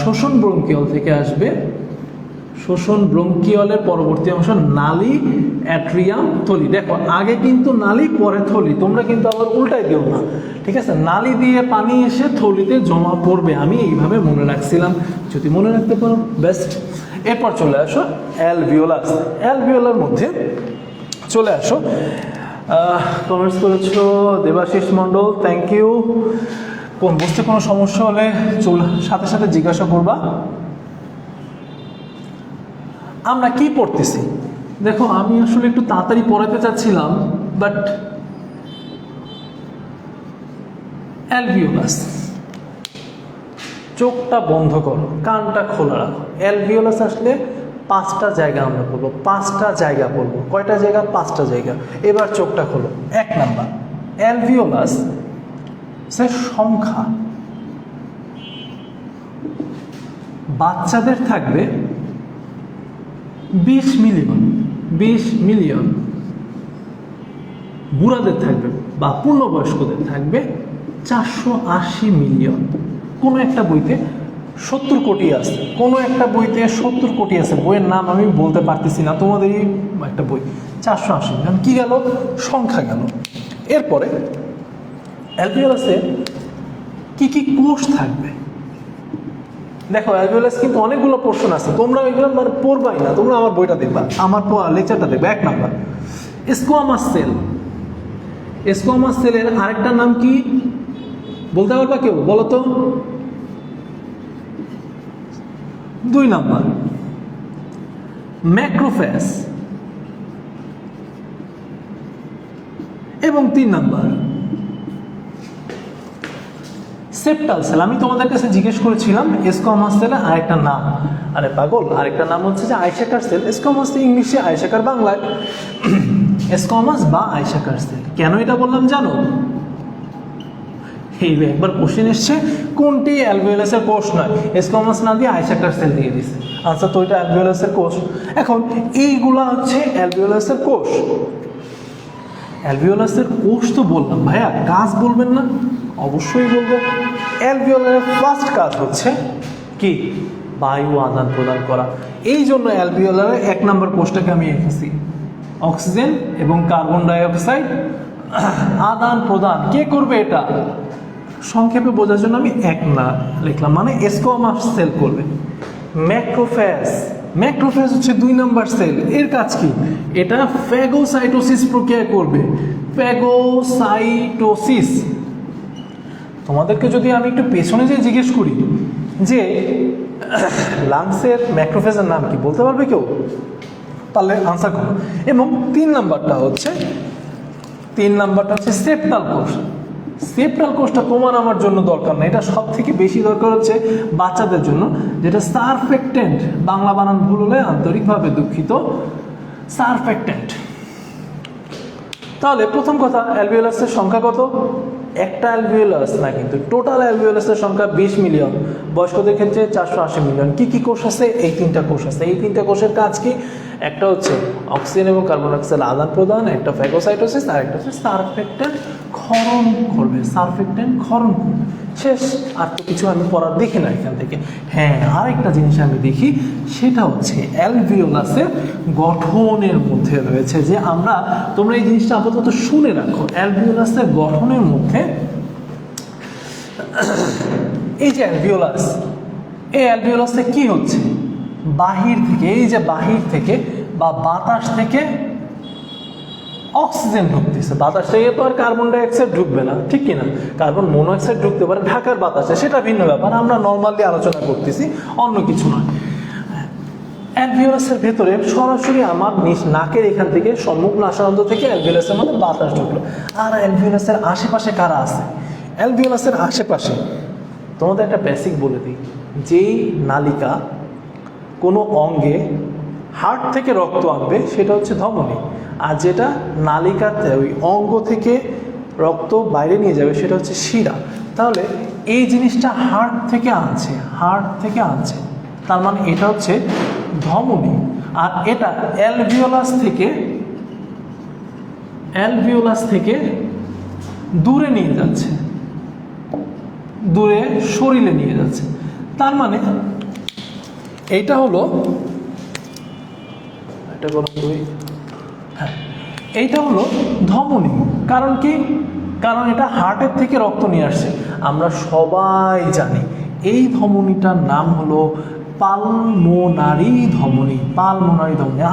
শোষণ ব্রোঙ্কিয়ল থেকে আসবে, শোষণ ব্রোঙ্কিয়লের পরবর্তী অংশ নালী, অ্যাট্রিয়াম, থলি। দেখো আগে কিন্তু নালী পরে থলি, তোমরা কিন্তু আবার উল্টাই দিও না, ঠিক আছে? নালী দিয়ে পানি এসে থলিতে জমা পড়বে, আমি এইভাবে মনে রাখছিলাম, যদি মনে রাখতে পারো বেস্ট। এরপর চলে আসো অ্যালভিওলাস। অ্যালভিওলার মধ্যে চলে আসো, কমেন্টস করেছো দেবাশিস মণ্ডল, থ্যাংক ইউ। বুঝতে কোনো সমস্যা হলে সাথে সাথে জিজ্ঞাসা করবা। আমরা কি পড়তেছি দেখো, আমি আসলে একটু তাড়াতাড়ি পড়াতে চাচ্ছিলাম, বাট অ্যালভিওলাস, চোখটা বন্ধ করো, কানটা খোলা রাখো। অ্যালভিওলাস আসলে 5টা জায়গা আমরা বলবো, 5টা জায়গা বলবো। কয়টা জায়গা? 5টা জায়গা। এবার চোখটা খোলো। 1 নাম্বার, অ্যালভিওলাস সংখ্যা, বাচ্চাদের থাকবে 20 মিলিয়ন, বুড়াদের থাকবে বা পূর্ণবয়স্কদের থাকবে 480 মিলিয়ন। কোনো একটা বইতে 70 কোটি আছে, কোনো একটা বইতে 70 কোটি আছে, বইয়ের নাম আমি বলতে পারতেছি না, তোমাদেরই একটা বই 480, কারণ কী গেল, সংখ্যা গেল। এরপরে অ্যালভিওলাসে কি কি কোষ থাকবে, দেখো অ্যালভিওলাস কিন্তু অনেকগুলো পোর্শন আছে, তোমরা ওইগুলো মানে পড়বাই না, তোমরা আমার বইটা দেখবা, আমার লেকচারটা দেখবা। 1 নাম্বার স্কোয়ামাস সেল। স্কোয়ামাস সেলের আরেকটা নাম কি বলতে পারবা কেউ, বলো তো? 2 নাম্বার ম্যাক্রোফেজ এবং 3 নাম্বার সেপ্টাল সেল। আমি তোমাদের কাছে জিজ্ঞেস করেছিলাম স্কোয়ামাস সেলের আরেকটা নাম, আরে পাগল, আরেকটা নাম হচ্ছে যে আইস্যাকার সেল। স্কোয়ামাস ইংলিশে, আইস্যাকার বাংলায়। স্কোয়ামাস বা আইস্যাকার সেল, কেন এটা বললাম জানো? এই একবার কোশ্চেন এসছে কোনটি অ্যালভিওলাসের কোষ নয়, স্কোয়ামাস না দিয়ে আইস্যাকার সেল দিয়ে দিছে, আচ্ছা তো এটা অ্যালভিওলাসের কোষ। এখন এইগুলা হচ্ছে অ্যালভিওলাসের কোষ। অ্যালভিওলাসের কোষ তো বললাম, ভাইয়া কাজ বলবেন না? অবশ্যই বলবো। অ্যালভিওলারের ফার্স্ট কাজ হচ্ছে কি, বায়ু আদান প্রদান করা। এই জন্য অ্যালভিওলারের 1 নম্বর কোষটাকে আমি এঁকেছি, অক্সিজেন এবং কার্বন ডাইঅক্সাইড আদান প্রদান কে করবে এটা? সংক্ষেপে বোঝার জন্য আমি 1 না লিখলাম, মানে স্কোয়ামাস সেল করবে। ম্যাক্রোফেজ, ম্যাক্রোফেজ হচ্ছে 2 নম্বর সেল। এর কাজ কি? এটা ফ্যাগোসাইটোসিস প্রক্রিয়া করবে। ফ্যাগোসাইটোসিস। তোমাদেরকে যদি আমি একটু পেছনে যে জিজ্ঞেস করি যে লাংসের ম্যাক্রোফেজের নাম কি, বলতে পারবে কেউ? পারলে আনসার করো। এবং 3 নাম্বারটা হচ্ছে সেপ্টাল কোষ। সেপ্টাল কোষটা তোমার আমার জন্য দরকার না, এটা সব থেকে বেশি দরকার হচ্ছে বাচ্চাদের জন্য, যেটা সারফেক্টেন্ট। বাংলা বানান ভুল হলে আন্তরিকভাবে দুঃখিত। সারফেক্টেন্ট। তাহলে প্রথম কথা, অ্যালভিওলাসের সংখ্যা কত? একটা অ্যালভিওলাস না, কিন্তু টোটাল অ্যালভিওলাসের সংখ্যা 20 মিলিয়ন, বয়স্কদের ক্ষেত্রে 480 মিলিয়ন। কি কি কোষ আছে? এই 3টা কোষ আছে। এই 3টা কোষের কাজ কি? একটা হচ্ছে অক্সিজেন এবং কার্বন ডাইঅক্সাইড আদান প্রদান, একটা ফ্যাগোসাইটোসিস, আর একটা হচ্ছে সারফেক্টেন্ট ক্ষরণ করবে। সারফেক্টেন্ট ক্ষরণ করবে, শেষ। আর তো কিছু আমি পড়ার দেখি না এখান থেকে। হ্যাঁ, আরেকটা জিনিস আমি দেখি, সেটা হচ্ছে অ্যালভিওলাসের গঠনের মধ্যে রয়েছে, যে আমরা, তোমরা এই জিনিসটা আপাতত শুনে রাখো, অ্যালভিওলাসের গঠনের মধ্যে এই যে অ্যালভিওলাস, এই অ্যালভিওলাসে কি হচ্ছে? বাহির থেকে, এই যে বাহির থেকে বা বাতাস থেকে অক্সিজেন ঢুকতেছে। বাতাস থেকে তো আর কার্বন ডাইঅক্সাইড ঢুকবে না, ঠিক কিনা? কার্বন মনোক্সাইড ঢুকতে পারে ঢাকার বাতাসে, সেটা ভিন্ন ব্যাপার, আমরা নর্মালি আলোচনা করতেছি, অন্য কিছু নয়। অ্যালভিওলাসের ভেতরে সরাসরি আমার নাকের এখান থেকে, সম্মুখ নাসারন্ধ্র থেকে অ্যালভিওলাসের মধ্যে বাতাস ঢুকলো। আর অ্যালভিওলাসের আশেপাশে কারা আছে? অ্যালভিওলাসের আশেপাশে তোমাদের একটা বেসিক বলে দিই, যেই নালিকা কোনো অঙ্গে হার্ট থেকে রক্ত আনবে সেটা হচ্ছে ধমনী, আর যেটা নালিকাতে ওই অঙ্গ থেকে রক্ত বাইরে নিয়ে যাবে সেটা হচ্ছে শিরা। তাহলে এই জিনিসটা হার্ট থেকে আনছে, তার মানে এটা হচ্ছে ধমনী। আর এটা অ্যালভিওলাস থেকে দূরে নিয়ে যাচ্ছে, দূরে শরীরে নিয়ে যাচ্ছে। তার মানে এইটা হলো, এইটা হলো ধমনী। কারণ কি? কারণ এটা হার্টের থেকে রক্ত নিয়ে আসছে। আমরা সবাই জানি এই ধমনীটার নাম হলো পালমোনারি ধমনী।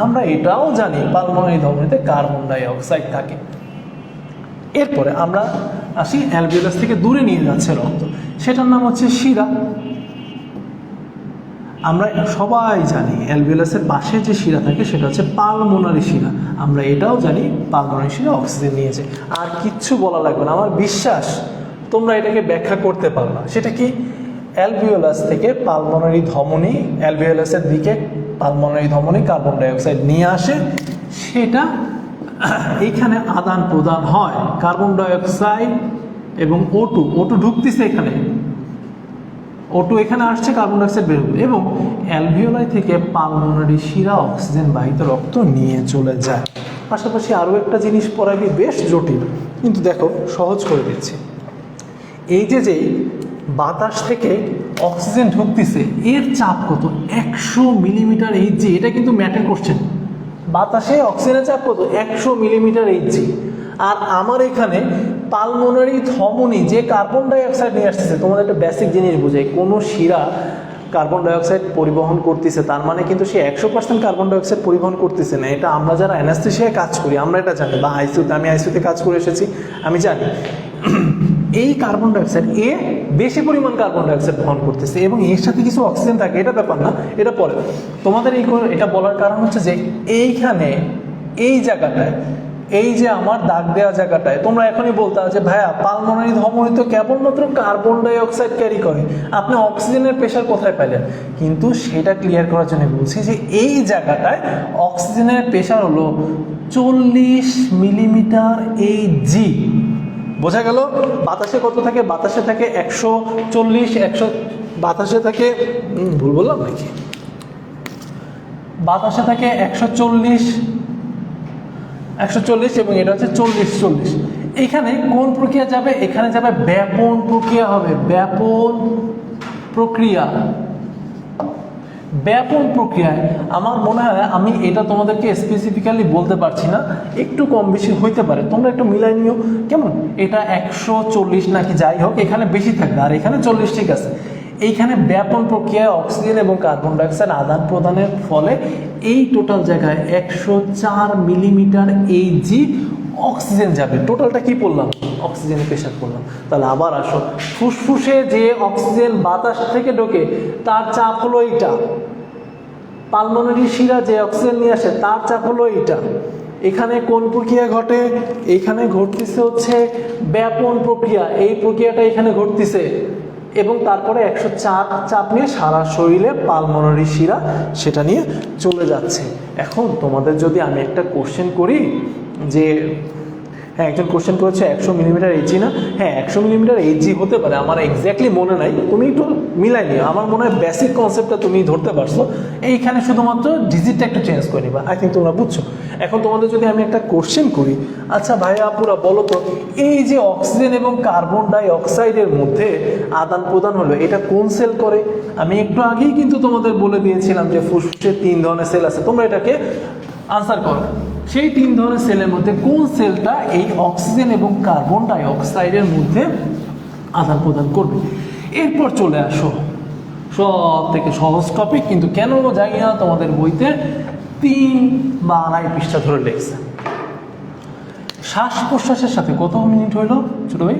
আমরা এটাও জানি পালমোনারি ধমনীতে কার্বন ডাইঅক্সাইড থাকে। এরপরে আমরা আসি অ্যালভিওলাস থেকে দূরে নিয়ে যাচ্ছে রক্ত, সেটার নাম হচ্ছে শিরা। আমরা সবাই জানি অ্যালভিওলাসের পাশে যে শিরা থাকে সেটা হচ্ছে পালমোনারি শিরা। আমরা এটাও জানি পালমোনারি শিরা অক্সিজেন নিয়েছে। আর কিচ্ছু বলা লাগবে না, আমার বিশ্বাস তোমরা এটাকে ব্যাখ্যা করতে পারো না। সেটা কি? অ্যালভিওলাস থেকে পালমোনারি ধমনী, অ্যালভিওলাসের দিকে পালমোনারি ধমনী কার্বন ডাইঅক্সাইড নিয়ে আসে, সেটা এইখানে আদান প্রদান হয়। কার্বন ডাইঅক্সাইড এবং O2 ঢুকতেছে এখানে, O2 এখানে আসছে, কার্বন ডাইঅক্সাইড বের হবে, এবং অ্যালভিওলাই থেকে পালমোনারি শিরা অক্সিজেন বাহিত রক্ত নিয়ে চলে যায়। পাশাপাশি আরও একটা জিনিস পড়াবি, বেশ জটিল, কিন্তু দেখো সহজ করে দিচ্ছি। এই যে বাতাস থেকে অক্সিজেন ঢুকতেছে, এর চাপ কত? 100 মিলিমিটার এইচজি। এটা কিন্তু ম্যাটের কোশ্চেন। বাতাসে অক্সিজেনের চাপ কত? 100 মিলিমিটার এইচজি। আর আমার এখানে পালমোনারি ধমনী যে কার্বন ডাই অক্সাইড নিয়ে আসতেছে, তোমাদের একটা বেসিক জিনিস বোঝাই, কোনো শিরা কার্বন ডাইঅক্সাইড পরিবহন করতেছে তার মানে কিন্তু সে 100% কার্বন ডাইঅক্সাইড পরিবহন করতেছে না। এটা আমরা যারা অ্যানাস্থেশিয়ায় কাজ করি আমরা এটা জানি, বা আইসিইউতে, আমি আইসিইউতে কাজ করে এসেছি, আমি জানি এই কার্বন ডাইঅক্সাইড বেশি পরিমাণ কার্বন ডাইঅক্সাইড বহন করতেছে এবং এর সাথে কিছু অক্সিজেন থাকে, এটা ব্যাপার না, এটা পরে। তোমাদের এটা বলার কারণ হচ্ছে যে এইখানে এই জায়গাটায়, এই যে আমার দাগ দেওয়া জায়গাটায় তোমরা এখনই বলতে যে ভাইয়া পালমোনারি ধমনী তো কেবলমাত্র কার্বন ডাই অক্সাইড ক্যারি করে, আপনি অক্সিজেনের প্রেশার কোথায় পাইলেন? কিন্তু সেটা ক্লিয়ার করার জন্য বলছি যে এই জায়গাটায় অক্সিজেনের প্রেশার হলো 40 মিলিমিটার এইচজি। বোঝা গেল? বাতাসে কত থাকে? বাতাসে থাকে 140, বাতাসে থাকে, ভুল বললাম নাকি? বাতাসে থাকে 140 এবং এটা হচ্ছে 40। এখানে কোন প্রক্রিয়া যাবে? এখানে যাবে ব্যাপন প্রক্রিয়া হবে। ব্যাপন প্রক্রিয়ায় আমার মনে হয়, আমি এটা তোমাদেরকে স্পেসিফিক্যালি বলতে পারছি না, একটু কম বেশি হইতে পারে, তোমরা একটু মিলাই নিও কেমন। এটা 140 নাকি যাই হোক, এখানে বেশি থাকবে আর এখানে 40, ঠিক আছে। এইখানে ব্যাপন প্রক্রিয়ায় অক্সিজেন এবং কার্বন ডাইঅক্সাইড আদান প্রদানের ফলে এই টোটাল জায়গায় 104 মিলিমিটার এইচজি অক্সিজেন যাবে। টোটালটা কি বললাম? অক্সিজেনের প্রেশার করলাম। তাহলে আবার আসো, ফুসফুসে যে অক্সিজেন বাতাস থেকে ঢোকে তার চাপ হলো এইটা, পালমোনারি শিরা যে অক্সিজেন নিয়ে আসে তার চাপ হলো এইটা। এখানে কোন প্রক্রিয়া ঘটে? এখানে ঘটতেছে হচ্ছে ব্যাপন প্রক্রিয়া, এই প্রক্রিয়াটা এখানে ঘটতেছে এবং তারপরে 104 চাপ নিয়ে সারা শরীরে পালমোনারি শিরা সেটা নিয়ে চলে যাচ্ছে। এখন তোমাদের যদি আমি একটা কোশ্চেন করি যে, হ্যাঁ একজন কোশ্চেন করেছে 100 মিলিমিটার এইচজি না? হ্যাঁ 100 মিলিমিটার এইচজি হতে পারে, আমার এক্স্যাক্টলি মনে নাই, তুমি একটু মিলাই নিও। আমার মনে হয় বেসিক কনসেপ্টটা তুমি ধরতে পারছো, এইখানে শুধুমাত্র ডিজিটটা একটু চেঞ্জ করে নিবা, আই থিঙ্ক তোমরা বুঝছো। এখন তোমাদের যদি আমি একটা কোশ্চেন করি, আচ্ছা ভাইয়া আপুরা বলো তো, এই যে অক্সিজেন এবং কার্বন ডাই অক্সাইডের মধ্যে আদান প্রদান হলো, এটা কোন সেল করে? আমি একটু আগেই কিন্তু তোমাদের বলে দিয়েছিলাম যে ফুসফুসে 3 ধরনের সেল আছে, তোমরা এটাকে আনসার করো। সেই 3 ধরনের সেলের মধ্যে কোন সেলটা এই অক্সিজেন এবং কার্বন ডাই অক্সাইডের মধ্যে আদান প্রদান করবে? এরপর চলে আসো সব থেকে সহজ টপিক, কিন্তু কেন জানি না তোমাদের বইতে 3 বা 2.5 পৃষ্ঠা ধরে লেখছে। শ্বাস প্রশ্বাসের সাথে কত মিনিট হইল ছোট ভাই?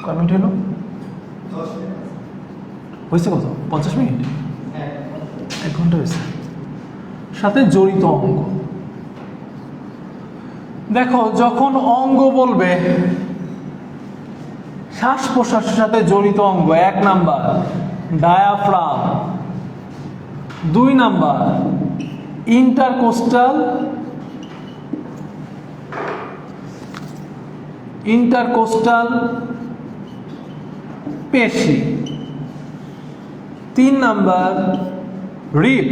কয় মিনিট হইল? হয়েছে কত? 50 মিনিট? 1 ঘন্টা হয়েছে। সাথে জড়িত অঙ্গ। দেখো যখন অঙ্গ বলবে, শ্বাস প্রশ্বাসের সাথে জড়িত অঙ্গ, 1 নাম্বার ডায়াফ্রাম, 2 নাম্বার ইন্টারকোস্টাল পেশি, 3 নাম্বার রিব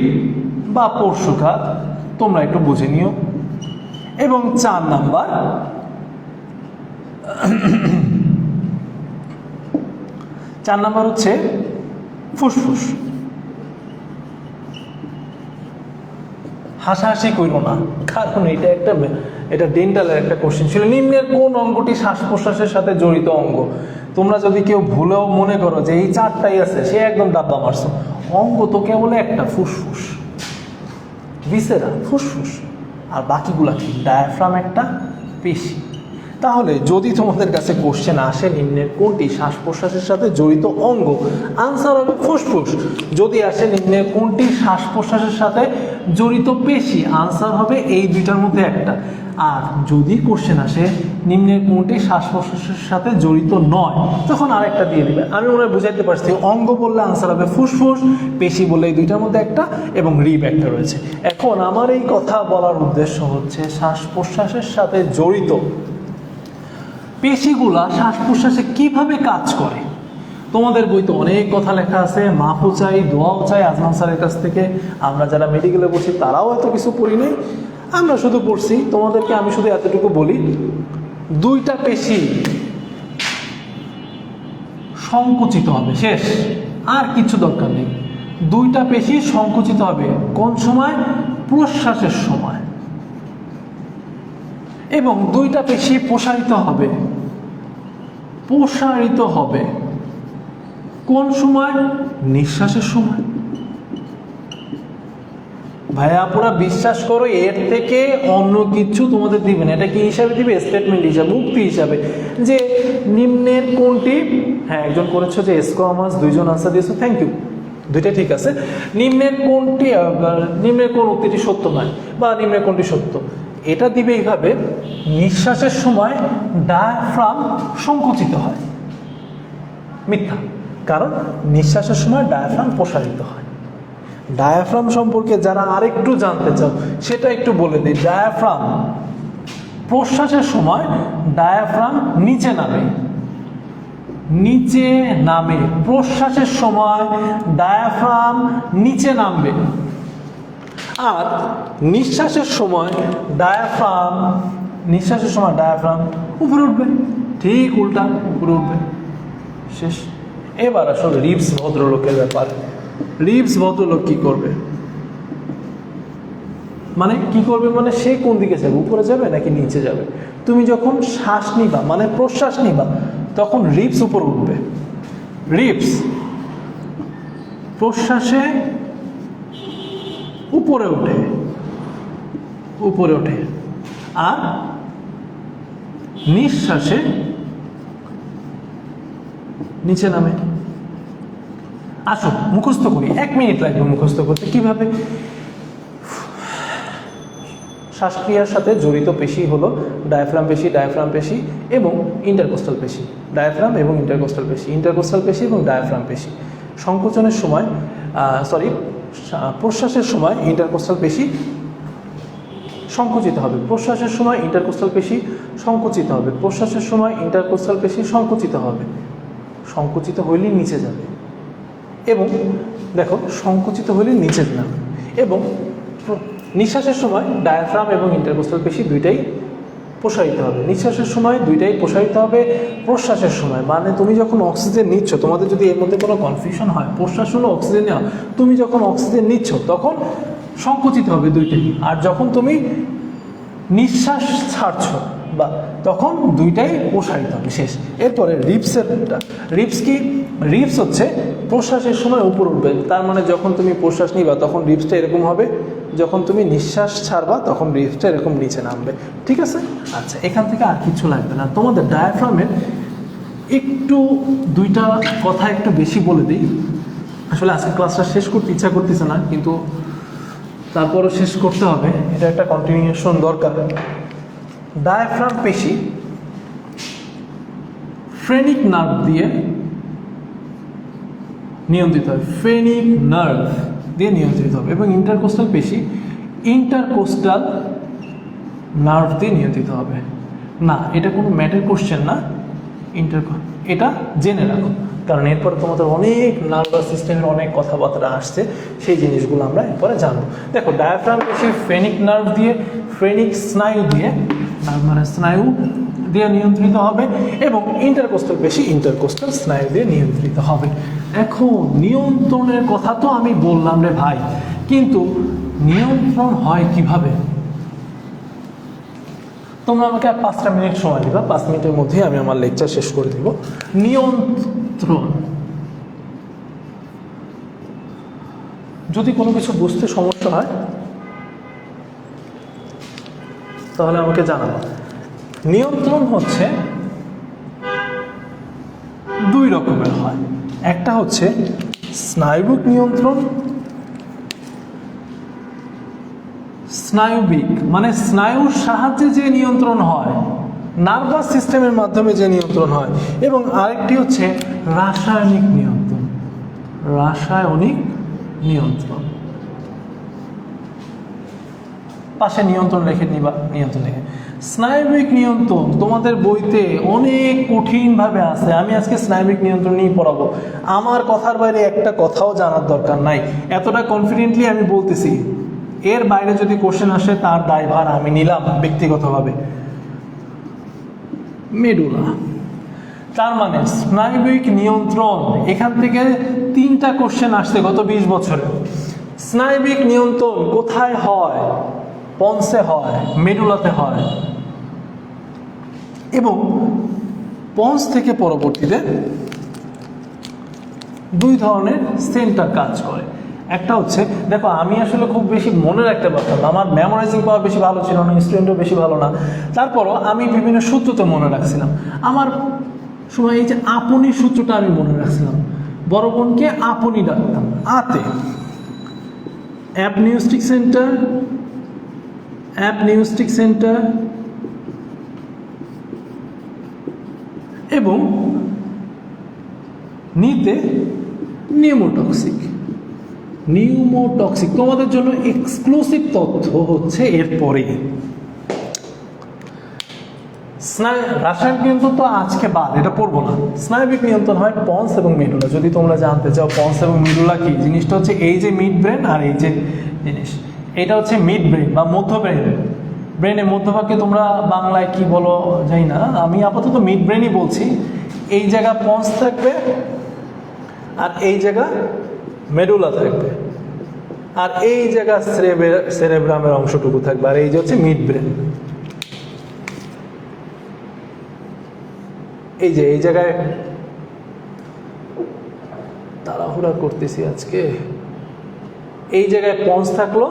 বা পরশুখাত, তোমরা একটু বুঝে নিও, এবং 4 নাম্বার হচ্ছে ফুসফুস। হাসাহাসি করো না, কারণ এটা ডেন্টালের একটা কোশ্চেন ছিল। নিম্নের কোন অঙ্গটি শ্বাস প্রশ্বাসের সাথে জড়িত অঙ্গ? তোমরা যদি কেউ ভুলেও মনে করো যে এই 4টাই আছে, সে একদম ডাব্বা মারছো। অঙ্গ তো কেবল একটা, ফুসফুস, ভিসেরা, ফুসফুস, আর বাকিগুলা কি? ডায়াফ্রাম একটা পেশি। তাহলে যদি তোমাদের কাছে কোশ্চেন আসে নিম্নের কোনটি শ্বাস প্রশ্বাসের সাথে জড়িত অঙ্গ, আনসার হবে ফুসফুস। যদি আসে নিম্নের কোনটি শ্বাস প্রশ্বাসের সাথে জড়িত পেশি, আনসার হবে এই 2টার মধ্যে একটা। আর যদি কোশ্চেন আসে নিম্নের কোনটি শ্বাস প্রশ্বাসের সাথে জড়িত নয়, তখন আরেকটা দিয়ে দিবে। আমি মনে হয় বুঝাইতে পারছি, অঙ্গ বললে আনসার হবে ফুসফুস, পেশি বললে এই 2টার মধ্যে একটা, এবং রিব একটা রয়েছে। এখন আমার এই কথা বলার উদ্দেশ্য হচ্ছে শ্বাস প্রশ্বাসের সাথে জড়িত পেশিগুলা শ্বাস প্রশ্বাসে কিভাবে কাজ করে। তোমাদের বইতে অনেক কথা লেখা আছে, মাফও চাই, দোয়াও চাই আজমান স্যারের কাছ থেকে। আমরা যারা মেডিকেলে পড়ছি তারাও এত কিছু পড়ি নাই, আমরা শুধু পড়ছি। তোমাদেরকে আমি শুধু এতটুকু বলি, 2টা পেশি সংকুচিত হবে, শেষ, আর কিছু দরকার নেই। দুইটা পেশি সংকুচিত হবে কোন সময়? প্রশ্বাসের সময়। এবং দুইটা পেশি প্রসারিত হবে, প্রসারিত হবে কোন সময়? নিঃশ্বাসের সময়। ভাইয়া পুরা বিশ্বাস করো, এর থেকে অন্য কিছু তোমাদের দিবে না। এটা কি হিসাবে দিবে? স্টেটমেন্ট হিসাবে, উক্তি হিসাবে, যে নিম্নের কোনটি, হ্যাঁ একজন করেছো যে এসকোমাস, দুইজন আনসার দিয়েছো, থ্যাংক ইউ, দুইটা ঠিক আছে। নিম্নের কোনটি, নিম্নের কোন উক্তিটি সত্য নয়, বা নিম্নের কোনটি সত্য, এটা দিবে এইভাবে, নিঃশ্বাসের সময় ডায়াফ্রাম সংকুচিত হয়। মিথ্যা, কারণ নিঃশ্বাসের সময় ডায়াফ্রাম প্রসারিত হয়। ডায়াফ্রাম সম্পর্কে যারা আরেকটু জানতে চাও সেটা একটু বলে দিই। ডায়াফ্রাম প্রশ্বাসের সময় ডায়াফ্রাম নিচে নামে, নিচে নামে, প্রশ্বাসের সময় ডায়াফ্রাম নিচে নামবে। আর নিঃশ্বাসের সময় ডায়াফ্রাম, নিঃশ্বাসের সময় ডায়াফ্রাম উপরে উঠবে, ঠিক উল্টা, উপরে উঠবে, শেষ। এবার আসলে রিবস ভদ্রলোকের ব্যাপার। রিবস ভদ্রলোক কি করবে? মানে কি করবে, মানে সে কোন দিকে যাবে, উপরে যাবে নাকি নিচে যাবে? তুমি যখন শ্বাস নিবা, মানে প্রশ্বাস নিবা, তখন রিবস উপরে উঠবে। রিবস প্রশ্বাসে উপরে ওঠে, উপরে ওঠে, আর নিঃশ্বাসে নিচে নামে। আসো মুখস্থ করি, 1 মিনিট লাগবে মুখস্থ করতে। কিভাবে? শ্বাসক্রিয়ার সাথে জড়িত পেশি হলো ডায়াফ্রাম পেশি, ডায়াফ্রাম পেশি এবং ইন্টারকোস্টাল পেশি। ডায়াফ্রাম এবং ইন্টারকোস্টাল পেশি, ইন্টারকোস্টাল পেশি এবং ডায়াফ্রাম পেশি। সংকোচনের সময়, প্রশ্বাসের সময় ইন্টারকোস্টাল পেশি সংকুচিত হবে, প্রশ্বাসের সময় ইন্টারকোস্টাল পেশি সংকুচিত হবে, প্রশ্বাসের সময় ইন্টারকোস্টাল পেশি সংকুচিত হবে। সংকুচিত হইলেই নিচে যাবে, এবং দেখো সংকুচিত হলে নিচে নামবে। এবং নিঃশ্বাসের সময় ডায়াফ্রাম এবং ইন্টারকোস্টাল পেশি দুইটাই প্রসারিত হবে। নিঃশ্বাসের সময় দুইটাই প্রসারিত হবে, প্রশ্বাসের সময়, মানে তুমি যখন অক্সিজেন নিচ্ছ, তোমাদের যদি এর মধ্যে কোনো কনফিউশন হয়, প্রশ্বাস হলো অক্সিজেন নেওয়া, তুমি যখন অক্সিজেন নিচ্ছ তখন সংকুচিত হবে দুইটাই, আর যখন তুমি নিঃশ্বাস ছাড়ছো বা তখন দুইটাই প্রসারিত হবে, শেষ। এরপরে রিবসেরটা, রিবস কি? রিবস হচ্ছে প্রশ্বাসের সময় উপর উঠবে, তার মানে যখন তুমি প্রশ্বাস নিবা তখন রিবসটা এরকম হবে, যখন তুমি নিঃশ্বাস ছাড়বা তখন রিবসটা এরকম নিচে নামবে, ঠিক আছে? আচ্ছা, এখান থেকে আর কিছু লাগবে না। তোমাদের ডায়াফ্রামের একটু দুইটা কথা একটু বেশি বলে দিই। আসলে আজকে ক্লাসটা শেষ করতে ইচ্ছা করতেছে না, কিন্তু তারপরও শেষ করতে হবে, এটা একটা কন্টিনিউশন দরকার। ডায়াফ্রাম পেশি ফ্রেনিক নার্ভ দিয়ে নিয়ন্ত্রিত হয়, ফ্রেনিক নার্ভ দিয়ে নিয়ন্ত্রিত হবে, এবং ইন্টারকোস্টাল পেশি ইন্টারকোস্টাল নার্ভ দিয়ে নিয়ন্ত্রিত হবে। না, এটা কোনো ম্যাটের কোশ্চেন না, এটা জেনে রাখো, কারণ এরপরে তোমাদের অনেক নার্ভাস সিস্টেমের অনেক কথাবার্তা আসছে, সেই জিনিসগুলো আমরা এরপরে জানবো। দেখো, ডায়াফ্রাম পেশি ফ্রেনিক নার্ভ দিয়ে, ফ্রেনিক স্নায়ু দিয়ে, মানে স্নায়ু দিয়ে নিয়ন্ত্রিত হবে, এবং ইন্টারকোস্টাল পেশি ইন্টারকোস্টাল স্নায়ু দিয়ে নিয়ন্ত্রিত হবে। এখন নিয়ন্ত্রণের কথা তো আমি বললাম রে ভাই, কিন্তু নিয়ন্ত্রণ হয় কিভাবে? তোমরা আমাকে আর 5টা মিনিট সময় দিবা, 5 মিনিটের মধ্যেই আমি আমার লেকচার শেষ করে দেব। নিয়ন্ত্রণ, যদি কোনো কিছু বুঝতে সমস্যা হয় তাহলে আমাকে জানাবো। নিয়ন্ত্রণ হচ্ছে 2 রকমের হয়, একটা হচ্ছে স্নায়বিক নিয়ন্ত্রণ, স্নায়বিক মানে স্নায়ুর সাহায্যে যে নিয়ন্ত্রণ হয়, নার্ভাস সিস্টেমের মাধ্যমে যে নিয়ন্ত্রণ হয়, এবং আরেকটি হচ্ছে রাসায়নিক নিয়ন্ত্রণ, রাসায়নিক নিয়ন্ত্রণ। পাশে নিয়ন্ত্রণ রেখে নিবা, নিয়ন্ত্রণ রেখে। স্নায়বিক নিয়ন্ত্রণ তোমাদের বইতে অনেক কঠিনভাবে আছে, আমি আজকে স্নায়বিক নিয়ন্ত্রণ নিয়ে পড়াবো। আমার কথার বাইরে একটা কথাও জানার দরকার নাই, এতটা কনফিডেন্টলি আমি বলতেছি। এর বাইরে যদি কোশ্চেন আসে তার দায়ভার আমি নিলাম ব্যক্তিগতভাবে। মেডুলা, তার মানে স্নায়বিক নিয়ন্ত্রণ, এখান থেকে 3টা কোশ্চেন আসছে গত 20 বছরে। স্নায়বিক নিয়ন্ত্রণ কোথায় হয়? পন্সে হয়, মেডুলাতে হয়, এবং পন্স থেকে পরবর্তীতে 2 ধরনের সেন্টার কাজ করে। একটা হচ্ছে, দেখো আমি আসলে খুব বেশি মনে রাখতে পারতাম না, আমার মেমোরাইজিং পাওয়ার বেশি ভালো ছিল না, স্টুডেন্টও বেশি ভালো না, তারপরও আমি বিভিন্ন সূত্রতে মনে রাখছিলাম। আমার সময় এই যে আপনি সূত্রটা আমি মনে রাখছিলাম, বড় বোনকে আপনি ডাকতাম, আতে অ্যাপনিউস্টিক সেন্টার, অ্যাপনিউস্টিক সেন্টার, এবং নিতে নিউমোটক্সিক। নিউমোটক্সিক তোমাদের জন্য এক্সক্লুসিভ তথ্য হচ্ছে এরপরে। রাসায়নিক নিয়ন্ত্রণ তো আজকে বাদ, এটা পড়বো না। স্নায়বিক নিয়ন্ত্রণ হয় পন্স এবং মেডুলা। যদি তোমরা জানতে চাও পন্স এবং মেডুলা কি, জিনিসটা হচ্ছে এই যে মিড ব্রেন আর এই যে জিনিস, এটা হচ্ছে মিড ব্রেন বা মধ্য ব্রেন। ব্রেনের মধ্যভাগে তোমরা বাংলায় কি বলো জানি না, আমি আপাতত মিড ব্রেনই বলছি। এই জায়গা পন্স থাকবে আর এই জায়গা মেডুলা থাকবে, আর এই জায়গা সেরেব্রামের অংশটুকু থাকবে, আর এই যে হচ্ছে মিড ব্রেন। এই যে এই জায়গায় তাড়াহুড়া করতেছি আজকে, এই জায়গায় পন্স থাকলো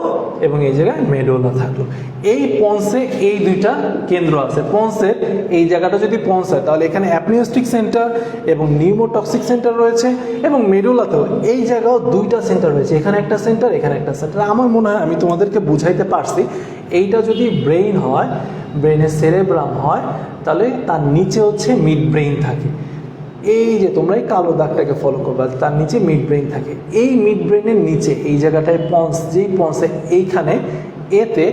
এবং এই জায়গায় মেডুলা থাকলো। এই পন্সে এই 2টা কেন্দ্র আছে। পন্সের এই জায়গাটা যদি পন্স হয় তাহলে এখানে অ্যাপনিউস্টিক সেন্টার এবং নিউমোটক্সিক সেন্টার রয়েছে, এবং মেডুলাতেও এই জায়গাও 2টা সেন্টার রয়েছে, এখানে একটা সেন্টার, এখানে একটা সেন্টার। আমার মনে হয় আমি তোমাদেরকে বুঝাইতে পারছি। এইটা যদি ব্রেইন হয়, ব্রেইনের সেরেব্রাম হয়, তাহলে তার নিচে হচ্ছে মিড ব্রেইন থাকে। এই যে তোমরা এই কালো দাগটাকে ফলো করবা, তার নিচে মিড ব্রেইন থাকে। এই মিড ব্রেইনের নিচে এই জায়গাটায় পন্স, যেই পন্সে এইখানে এতে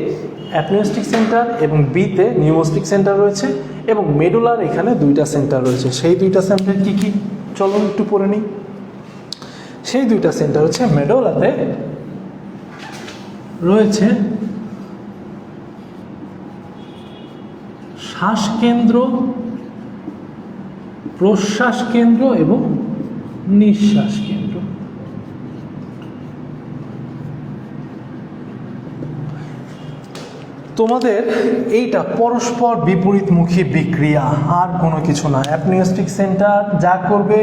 অ্যাপনিউস্টিক সেন্টার এবং বিতে নিউমোস্টিক সেন্টার রয়েছে, এবং মেডুলার এখানে 2টা সেন্টার রয়েছে। সেই 2টা সেন্টার কি কি চলো একটু পড়ে নিই। সেই 2টা সেন্টার হচ্ছে, মেডুলাতে রয়েছে শ্বাসকেন্দ্র, প্রশ্বাস কেন্দ্র এবং নিঃশ্বাস কেন্দ্র। তোমাদের এইটা পরস্পর বিপরীতমুখী বিক্রিয়া, আর কোনো কিছু না। অ্যাপনিউস্টিক সেন্টার যা করবে,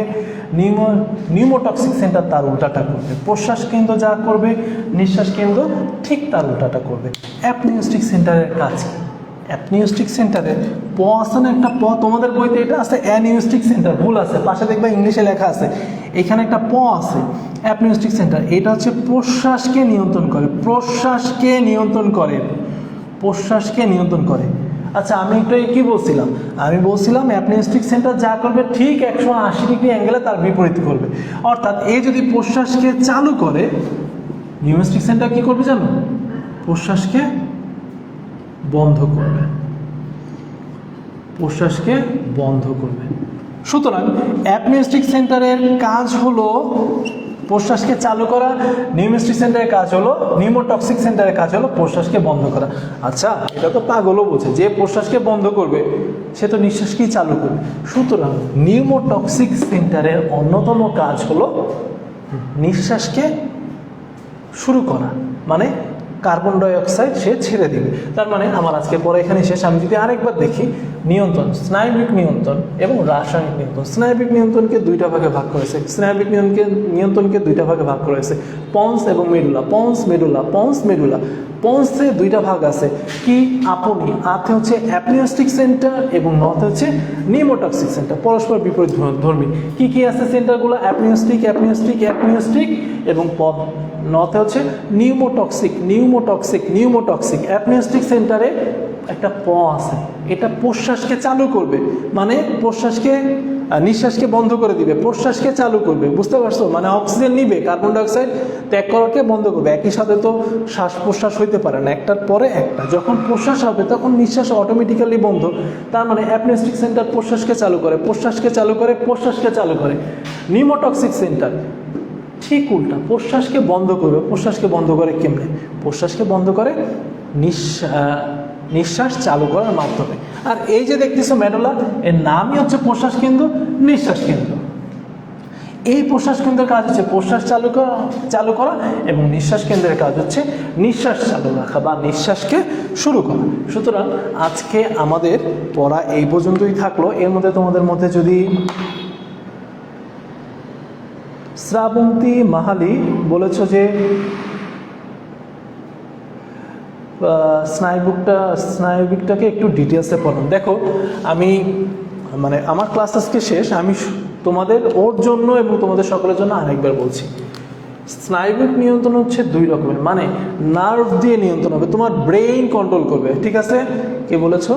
নিউমোটক্সিক সেন্টার তার উল্টাটা করবে। প্রশ্বাস কেন্দ্র যা করবে, নিঃশ্বাস কেন্দ্র ঠিক তার উল্টাটা করবে। অ্যাপনিউস্টিক সেন্টারের কাজ কি? অ্যাপনিউস্টিক সেন্টারে প আছে না একটা প, তোমাদের বইতে এটা আছে অ্যানিউস্টিক সেন্টার, ভুল আছে, পাশে দেখবা ইংলিশে লেখা আছে, এখানে একটা প আছে। অ্যাপনিউস্টিক সেন্টার এটা হচ্ছে প্রশ্বাসকে নিয়ন্ত্রণ করে, প্রশ্বাসকে নিয়ন্ত্রণ করে, প্রশ্বাসকে নিয়ন্ত্রণ করে। আচ্ছা আমি একটু কি বলছিলাম? আমি বলছিলাম অ্যাপনিউস্টিক সেন্টার যা করবে ঠিক 180 ডিগ্রি অ্যাঙ্গেলে তার বিপরীত করবে। অর্থাৎ এ যদি প্রশ্বাসকে চালু করে, নিউমোস্টিক সেন্টার কি করবে জানো? প্রশ্বাসকে বন্ধ করবে, প্রশ্বাসকে বন্ধ করবে। সুতরাং অ্যাপনিউস্টিক সেন্টারের কাজ হলো প্রশ্বাসকে চালু করা, নিউমোস্টিক সেন্টারের কাজ হলো, নিউমোটক্সিক সেন্টারের কাজ হলো প্রশ্বাসকে বন্ধ করা। আচ্ছা এটা তো পাগলও বোঝে, যে প্রশ্বাসকে বন্ধ করবে সে তো নিঃশ্বাসকেই চালু করবে। সুতরাং নিউমোটক্সিক সেন্টারের অন্যতম কাজ হলো নিঃশ্বাসকে শুরু করা, মানে কার্বন ডাইঅক্সাইড সে ছেড়ে দিবে। তার মানে আমার আজকে পরে এখানে শেষ। আমি যদি আরেকবার দেখি, নিয়ন্ত্রণ, স্নায়বিক নিয়ন্ত্রণ এবং রাসায়নিক নিয়ন্ত্রণ। স্নায়বিক নিয়ন্ত্রণকে 2টা ভাগে ভাগ করেছে, স্নায়বিক নিয়ন্ত্রণকে 2টা ভাগে ভাগ করেছে, পন্স এবং medulla, pons medulla, pons medulla. পন্সে 2টা ভাগ আছে কি, আপনি, আতে হচ্ছে অ্যাপনিউস্টিক সেন্টার এবং নতে হচ্ছে নিউমোটক্সিক সেন্টার, পরস্পর বিপরীত ধর্মী। কি কি আছে সেন্টারগুলো? অ্যাপনিউস্টিক, অ্যাপনিউস্টিক, অ্যাপনিউস্টিক, এবং নতে হচ্ছে নিউমোটক্সিক, নিউমোটক্সিক, নিউমোটক্সিক। অ্যাপনিউস্টিক সেন্টারে একটা প আছে, এটা প্রশ্বাসকে চালু করবে, মানে প্রশ্বাসকে, নিঃশ্বাসকে বন্ধ করে দিবে, প্রশ্বাসকে চালু করবে। বুঝতে পারছো? মানে অক্সিজেন নিবে, কার্বন ডাইঅক্সাইড ত্যাগ করাকে বন্ধ করবে। একই সাথে তো শ্বাস প্রশ্বাস হইতে পারে না, একটার পরে একটা। যখন প্রশ্বাস হবে তখন নিঃশ্বাস অটোমেটিক্যালি বন্ধ। তার মানে অ্যাপনিউস্টিক সেন্টার প্রশ্বাসকে চালু করে, প্রশ্বাসকে চালু করে, প্রশ্বাসকে চালু করে। নিউমোটক্সিক সেন্টার ঠিক উল্টা, প্রশ্বাসকে বন্ধ করবে। প্রশ্বাসকে বন্ধ করে কেমনে? প্রশ্বাসকে বন্ধ করে নিঃশ্বাস চালু করার মাধ্যমে। আর এই যে দেখতেছো মেডুলা, এর নামই হচ্ছে প্রশ্বাস কেন্দ্র, নিঃশ্বাস কেন্দ্র। এই প্রশ্বাস কেন্দ্রের কাজ হচ্ছে প্রশ্বাস চালু করা এবং নিঃশ্বাস কেন্দ্রের কাজ হচ্ছে নিঃশ্বাস চালু রাখা বা নিঃশ্বাসকে শুরু করা। সুতরাং আজকে আমাদের পড়া এই পর্যন্তই থাকলো। এর মধ্যে তোমাদের মধ্যে যদি শ্রাবন্তী মাহালি বলেছো যে স্নায়ুবিকটাকে একটু ডিটেলসে পড়ান। দেখো আমি মানে আমার ক্লাস আজকে শেষ, আমি তোমাদের ওর জন্য এবং তোমাদের সকলের জন্য আরেকবার বলছি, স্নায়ুবিক নিয়ন্ত্রণ হচ্ছে দুই রকমের, মানে নার্ভ দিয়ে নিয়ন্ত্রণ হবে, তোমার ব্রেইন কন্ট্রোল করবে। ঠিক আছে, কে বলেছো?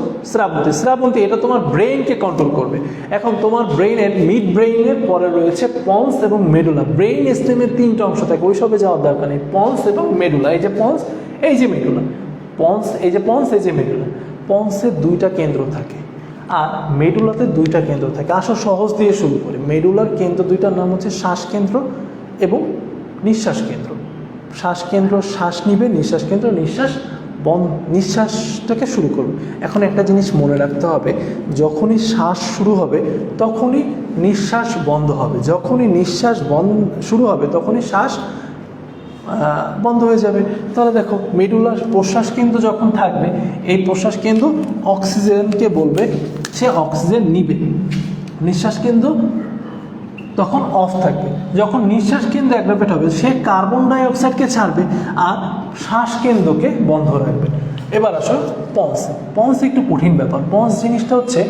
শ্রাবন্তী এটা তোমার ব্রেইনকে কন্ট্রোল করবে। এখন তোমার ব্রেইনের মিড ব্রেইনের পরে রয়েছে পন্স এবং মেডুলা। ব্রেইন স্টেমের তিনটা অংশ থাকে, ওইসবে যাওয়ার দরকার নেই। পন্স এবং মেডুলা, এই যে পন্স, এই যে মেডুলা। পন্স, এই যে পন্স, এই যে মেডুলা। পন্সের দুইটা কেন্দ্র থাকে আর মেডুলাতে দুইটা কেন্দ্র থাকে। আসো সহজ দিয়ে শুরু করি। মেডুলার কেন্দ্র দুইটার নাম হচ্ছে শ্বাস কেন্দ্র এবং নিঃশ্বাস কেন্দ্র। শ্বাস কেন্দ্র শ্বাস নিবে, নিঃশ্বাস কেন্দ্র নিঃশ্বাসটাকে শুরু করবে। এখন একটা জিনিস মনে রাখতে হবে, যখনই শ্বাস শুরু হবে তখনই নিঃশ্বাস বন্ধ হবে, যখনই নিঃশ্বাস শুরু হবে তখনই শ্বাস বন্ধ হয়ে যাবে। তাহলে দেখো মেডুলার প্রশ্বাস কেন্দ্র যখন থাকবে, এই প্রশ্বাস কেন্দ্র অক্সিজেনকে বলবে, সে অক্সিজেন নিবে। নিঃশ্বাস কেন্দ্র তখন অফ থাকবে। যখন নিঃশ্বাস কেন্দ্র অ্যাক্টিভেট হবে, সে কার্বন ডাই অক্সাইডকে ছাড়বে আর শ্বাস কেন্দ্রকে বন্ধ রাখবে। এবার আসো পন্স। পন্স একটু কঠিন ব্যাপার। পন্স জিনিসটা হচ্ছে,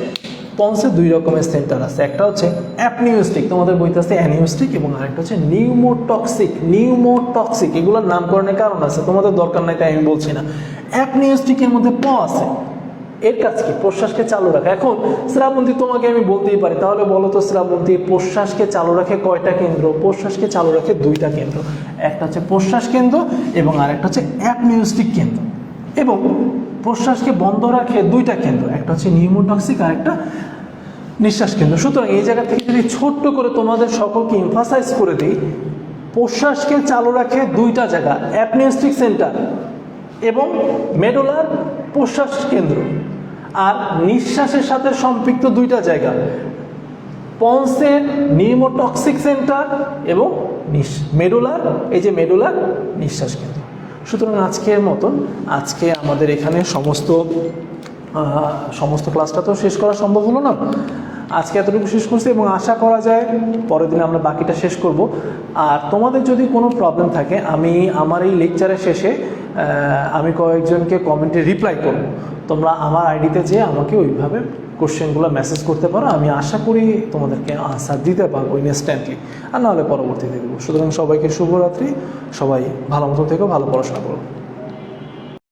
পন্সে দুই রকমের সেন্টার আছে। একটা হচ্ছে অ্যাপনিউস্টিক, তোমাদের বইতে আছে অ্যানিউস্টিক, এবং আরেকটা হচ্ছে নিউমোটক্সিক। এগুলোর নামকরণের কারণ আছে, তোমাদের দরকার নাই তাই আমি বলছি না। অ্যাপনিউস্টিকের মধ্যে আছে, এর কাজ কি? প্রশ্বাসকে চালু রাখা। এখন শ্রাবন্তী তোমাকে আমি বলতেই পারি, তাহলে বলো তো শ্রাবন্তী, প্রশ্বাসকে চালু রাখে কয়টা কেন্দ্র? প্রশ্বাসকে চালু রাখে দুইটা কেন্দ্র, একটা হচ্ছে প্রশ্বাস কেন্দ্র এবং আরেকটা হচ্ছে অ্যাপনিউস্টিক কেন্দ্র। এবং প্রশ্বাসকে বন্ধ রাখে দুইটা কেন্দ্র, একটা হচ্ছে নিউমোটক্সিক আর একটা নিঃশ্বাস কেন্দ্র। সুতরাং এই জায়গা থেকে যদি ছোট্ট করে তোমাদের সকলকে এমফাসাইজ করে দিই, প্রশ্বাসকে চালু রাখে দুইটা জায়গা, অ্যাপনিউস্টিক সেন্টার এবং মেডুলার প্রশ্বাস কেন্দ্র, আর নিঃশ্বাসের সাথে সম্পৃক্ত দুইটা জায়গা, পন্সের নিউমোটক্সিক সেন্টার এবং মেডুলার, এই যে মেডুলার নিঃশ্বাস কেন্দ্র। সুতরাং আজকের মতন, আজকে আমাদের এখানে সমস্ত ক্লাসটা তো শেষ করা সম্ভব হলো না, আজকে এতটুকু শেষ করছি এবং আশা করা যায় পরের দিনে আমরা বাকিটা শেষ করব। আর তোমাদের যদি কোনো প্রবলেম থাকে, আমি আমার এই লেকচারের শেষে আমি কয়েকজনকে কমেন্টে রিপ্লাই করব, তোমরা আমার আইডিতে যেয়ে আমাকে ওইভাবে কোশ্চেনগুলো মেসেজ করতে পারো, আমি আশা করি তোমাদেরকে আনসার দিতে পারবো ইনস্ট্যান্টলি, আর নাহলে পরবর্তীতে দেবো। সুতরাং সবাইকে শুভরাত্রি, সবাই ভালো মতো থেকো, ভালো পড়াশোনা করো।